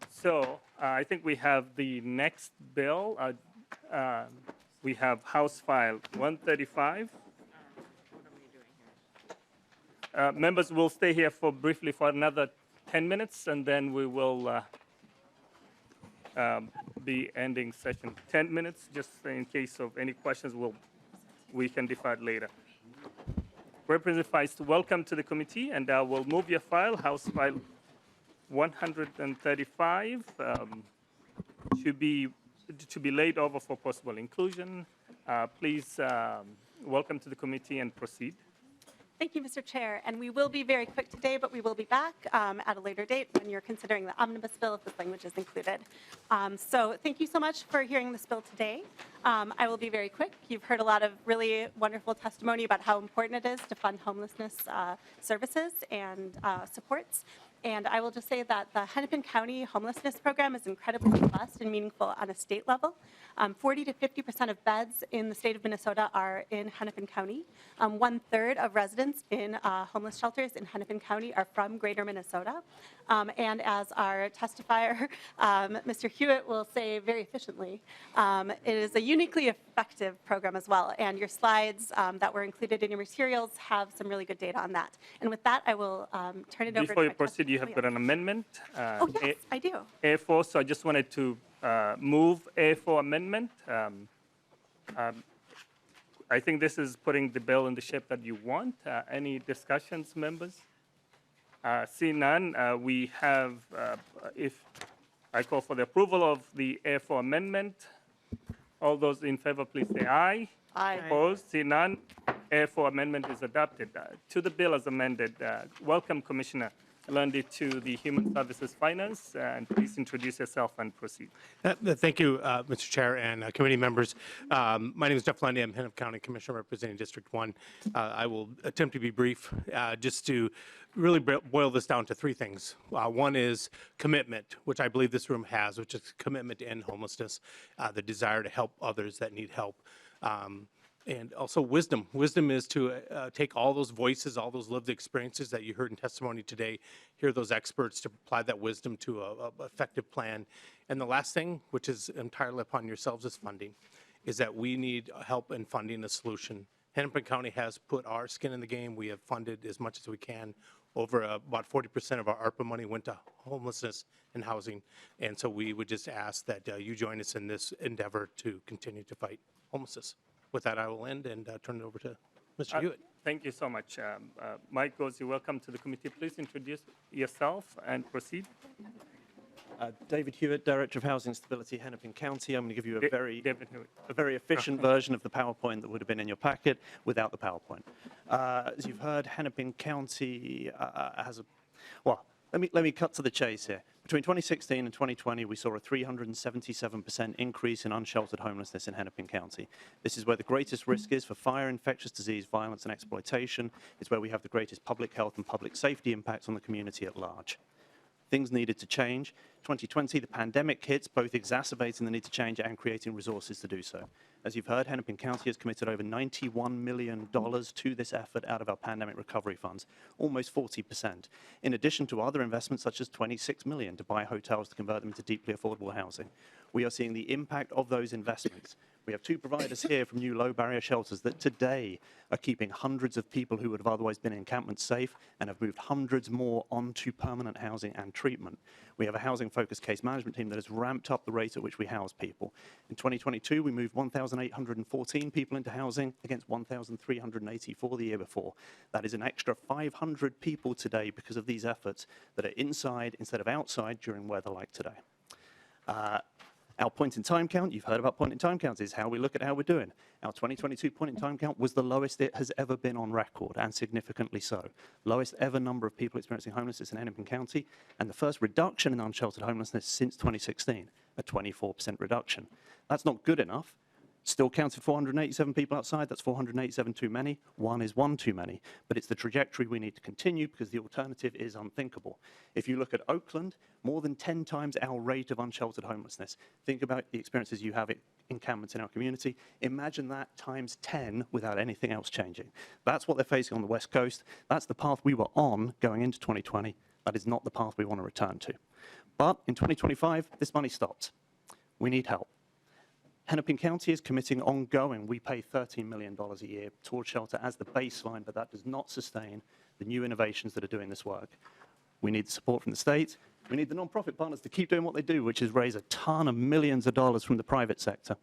So I think we have the next bill. We have House File 135. Members will stay here briefly for another 10 minutes, and then we will be ending session. 10 minutes, just in case of any questions, we can defer it later. Representative Feist, welcome to the committee, and we'll move your file, House File 135, to be laid over for possible inclusion. Please welcome to the committee and proceed. Thank you, Mr. Chair. And we will be very quick today, but we will be back at a later date when you're considering the omnibus bill if this language is included. So thank you so much for hearing this bill today. I will be very quick. You've heard a lot of really wonderful testimony about how important it is to fund homelessness services and supports. And I will just say that the Hennepin County homelessness program is incredibly robust and meaningful on a state level. 40 to 50% of beds in the state of Minnesota are in Hennepin County. 1/3 of residents in homeless shelters in Hennepin County are from greater Minnesota. And as our testifier, Mr. Hewitt, will say very efficiently, it is a uniquely effective program as well. And your slides that were included in your materials have some really good data on that. And with that, I will turn it over to Before you my proceed, you have got an amendment. Oh, yes, I do. A4, so I just wanted to move A4 amendment. I think this is putting the bill in the shape that you want. Any discussions, members? Seeing none, we have, if I call for the approval of the A4 amendment. All those in favor, please say aye. Aye. Opposed? Seeing none, A4 amendment is adopted. To the bill as amended, welcome Commissioner Lundy to the Human Services Finance, and please introduce yourself and proceed. Thank you, Mr. Chair and committee members. My name is Jeff Lundy. I'm Hennepin County Commissioner representing District 1. I will attempt to be brief, just to really boil this down to three things. One is commitment, which I believe this room has, which is commitment to end homelessness, the desire to help others that need help. And also wisdom. Wisdom is to take all those voices, all those lived experiences that you heard in testimony today, hear those experts to apply that wisdom to an effective plan. And the last thing, which is entirely upon yourselves, is funding, is that we need help in funding the solution. Hennepin County has put our skin in the game. We have funded as much as we can. Over about 40% of our ARPA money went to homelessness and housing. And so we would just ask that you join us in this endeavor to continue to fight homelessness. With that, I will end and turn it over to Mr. Hewitt. Thank you so much. Mike Gozzi, welcome to the committee. Please introduce yourself and proceed. David Hewitt, Director of Housing Stability, Hennepin County. I'm going to give you a very efficient version of the PowerPoint that would have been in your packet without the PowerPoint. As you've heard, Hennepin County has a, well, let me cut to the chase here. Between 2016 and 2020, we saw a 377% increase in unsheltered homelessness in Hennepin County. This is where the greatest risk is for fire, infectious disease, violence, and exploitation. It's where we have the greatest public health and public safety impacts on the community at large. Things needed to change. 2020, the pandemic hits, both exacerbating the need to change and creating resources to do so. As you've heard, Hennepin County has committed over $91 million to this effort out of our pandemic recovery funds, almost 40%, in addition to other investments such as $26 million to buy hotels to convert them into deeply affordable housing. We are seeing the impact of those investments. We have two providers here from new low-barrier shelters that today are keeping hundreds of people who would have otherwise been in encampments safe and have moved hundreds more onto permanent housing and treatment. We have a housing-focused case management team that has ramped up the rate at which we house people. In 2022, we moved 1,814 people into housing against 1,384 the year before. That is an extra 500 people today because of these efforts that are inside instead of outside during weather like today. Our point-in-time count, you've heard about point-in-time counts, is how we look at how we're doing. Our 2022 point-in-time count was the lowest it has ever been on record, and significantly so. Lowest ever number of people experiencing homelessness in Hennepin County, and the first reduction in unsheltered homelessness since 2016, a 24% reduction. That's not good enough. Still counted 487 people outside. That's 487 too many. One is one too many. But it's the trajectory we need to continue because the alternative is unthinkable. If you look at Oakland, more than 10 times our rate of unsheltered homelessness. Think about the experiences you have at encampments in our community. Imagine that times 10 without anything else changing. That's what they're facing on the West Coast. That's the path we were on going into 2020. That is not the path we want to return to. But in 2025, this money stops. We need help. Hennepin County is committing ongoing. We pay $13 million a year towards shelter as the baseline, but that does not sustain the new innovations that are doing this work. We need the support from the state. We need the nonprofit partners to keep doing what they do, which is raise a ton of millions of dollars from the private sector.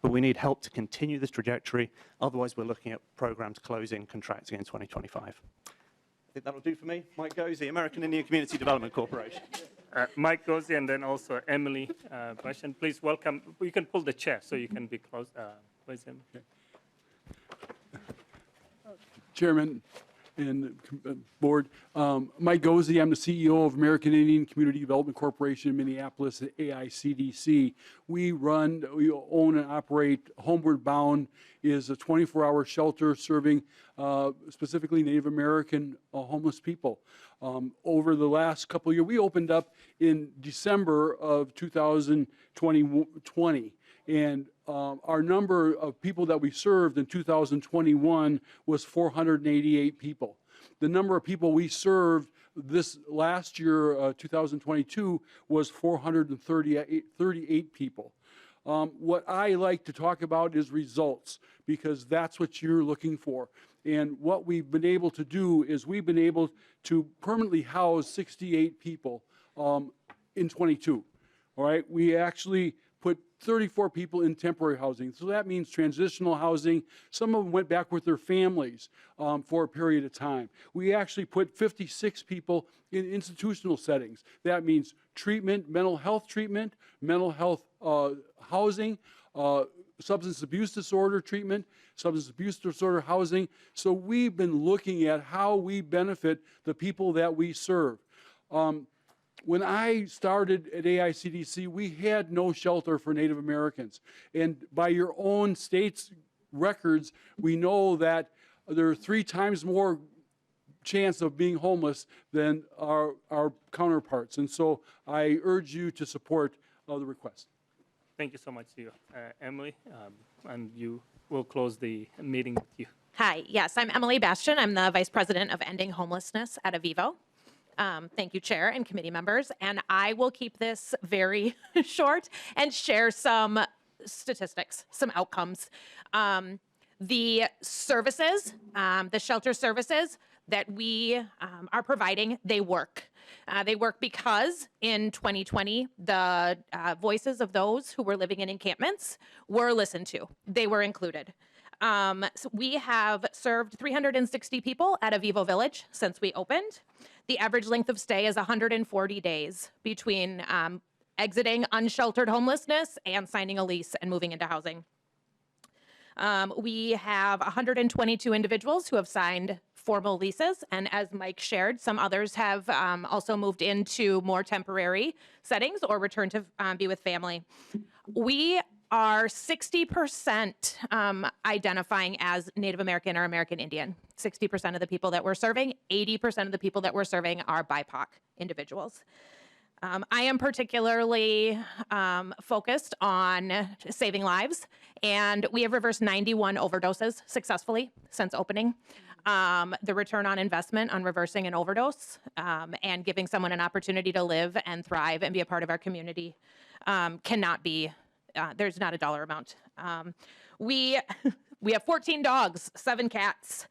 But we need help to continue this trajectory. Otherwise, we're looking at programs closing, contracting in 2025. I think that'll do for me. Mike Gozzi, American Indian Community Development Corporation. Mike Gozzi, and then also Emily Basham. Please welcome. You can pull the chair so you can be close. Where's Emily? Chairman, and board. Mike Gozzi, I'm the CEO of American Indian Community Development Corporation in Minneapolis, AICDC. We own and operate Homeward Bound is a 24-hour shelter serving specifically Native American homeless people. Over the last couple of years, we opened up in December of 2020. And our number of people that we served in 2021 was 488 people. The number of people we served this last year, 2022, was 438 people. What I like to talk about is results, because that's what you're looking for. And what we've been able to do is we've been able to permanently house 68 people in 22. All right, we actually put 34 people in temporary housing. So that means transitional housing. Some of them went back with their families for a period of time. We actually put 56 people in institutional settings. That means treatment, mental health housing, substance abuse disorder treatment, substance abuse disorder housing. So we've been looking at how we benefit the people that we serve. When I started at AICDC, we had no shelter for Native Americans. And by your own state's records, we know that there are 3 times more chance of being homeless than our counterparts. And so I urge you to support the request. Thank you so much to you, Emily. And you will close the meeting with you. Hi, yes, I'm Emily Bastian. I'm the Vice President of Ending Homelessness at Avivo. Thank you, Chair and committee members. And I will keep this very short and share some statistics, some outcomes. The services, the shelter services that we are providing, they work. They work because in 2020, the voices of those who were living in encampments were listened to. They were included. So we have served 360 people at Avivo Village since we opened. The average length of stay is 140 days between exiting unsheltered homelessness and signing a lease and moving into housing. We have 122 individuals who have signed formal leases, and as Mike shared, some others have also moved into more temporary settings or returned to be with family. We are 60% identifying as Native American or American Indian. 60% of the people that we're serving, 80% of the people that we're serving are BIPOC individuals. I am particularly focused on saving lives, and we have reversed 91 overdoses successfully since opening. The return on investment on reversing an overdose and giving someone an opportunity to live and thrive and be a part of our community cannot be, there's not a dollar amount. We have 14 dogs, 7 cats.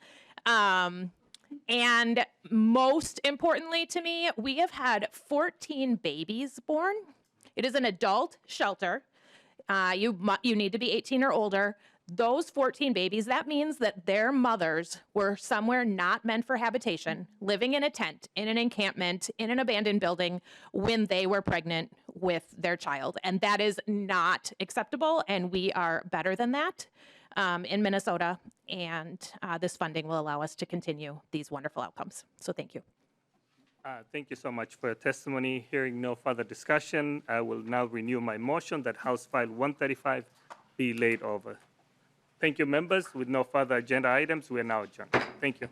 And most importantly to me, we have had 14 babies born. It is an adult shelter. You need to be 18 or older. Those 14 babies, that means that their mothers were somewhere not meant for habitation, living in a tent, in an encampment, in an abandoned building when they were pregnant with their child. And that is not acceptable, and we are better than that in Minnesota. And this funding will allow us to continue these wonderful outcomes. So thank you. Thank you so much for your testimony. Hearing no further discussion, I will now renew my motion that House File 135 be laid over. Thank you, members. With no further agenda items, we are now adjourned. Thank you.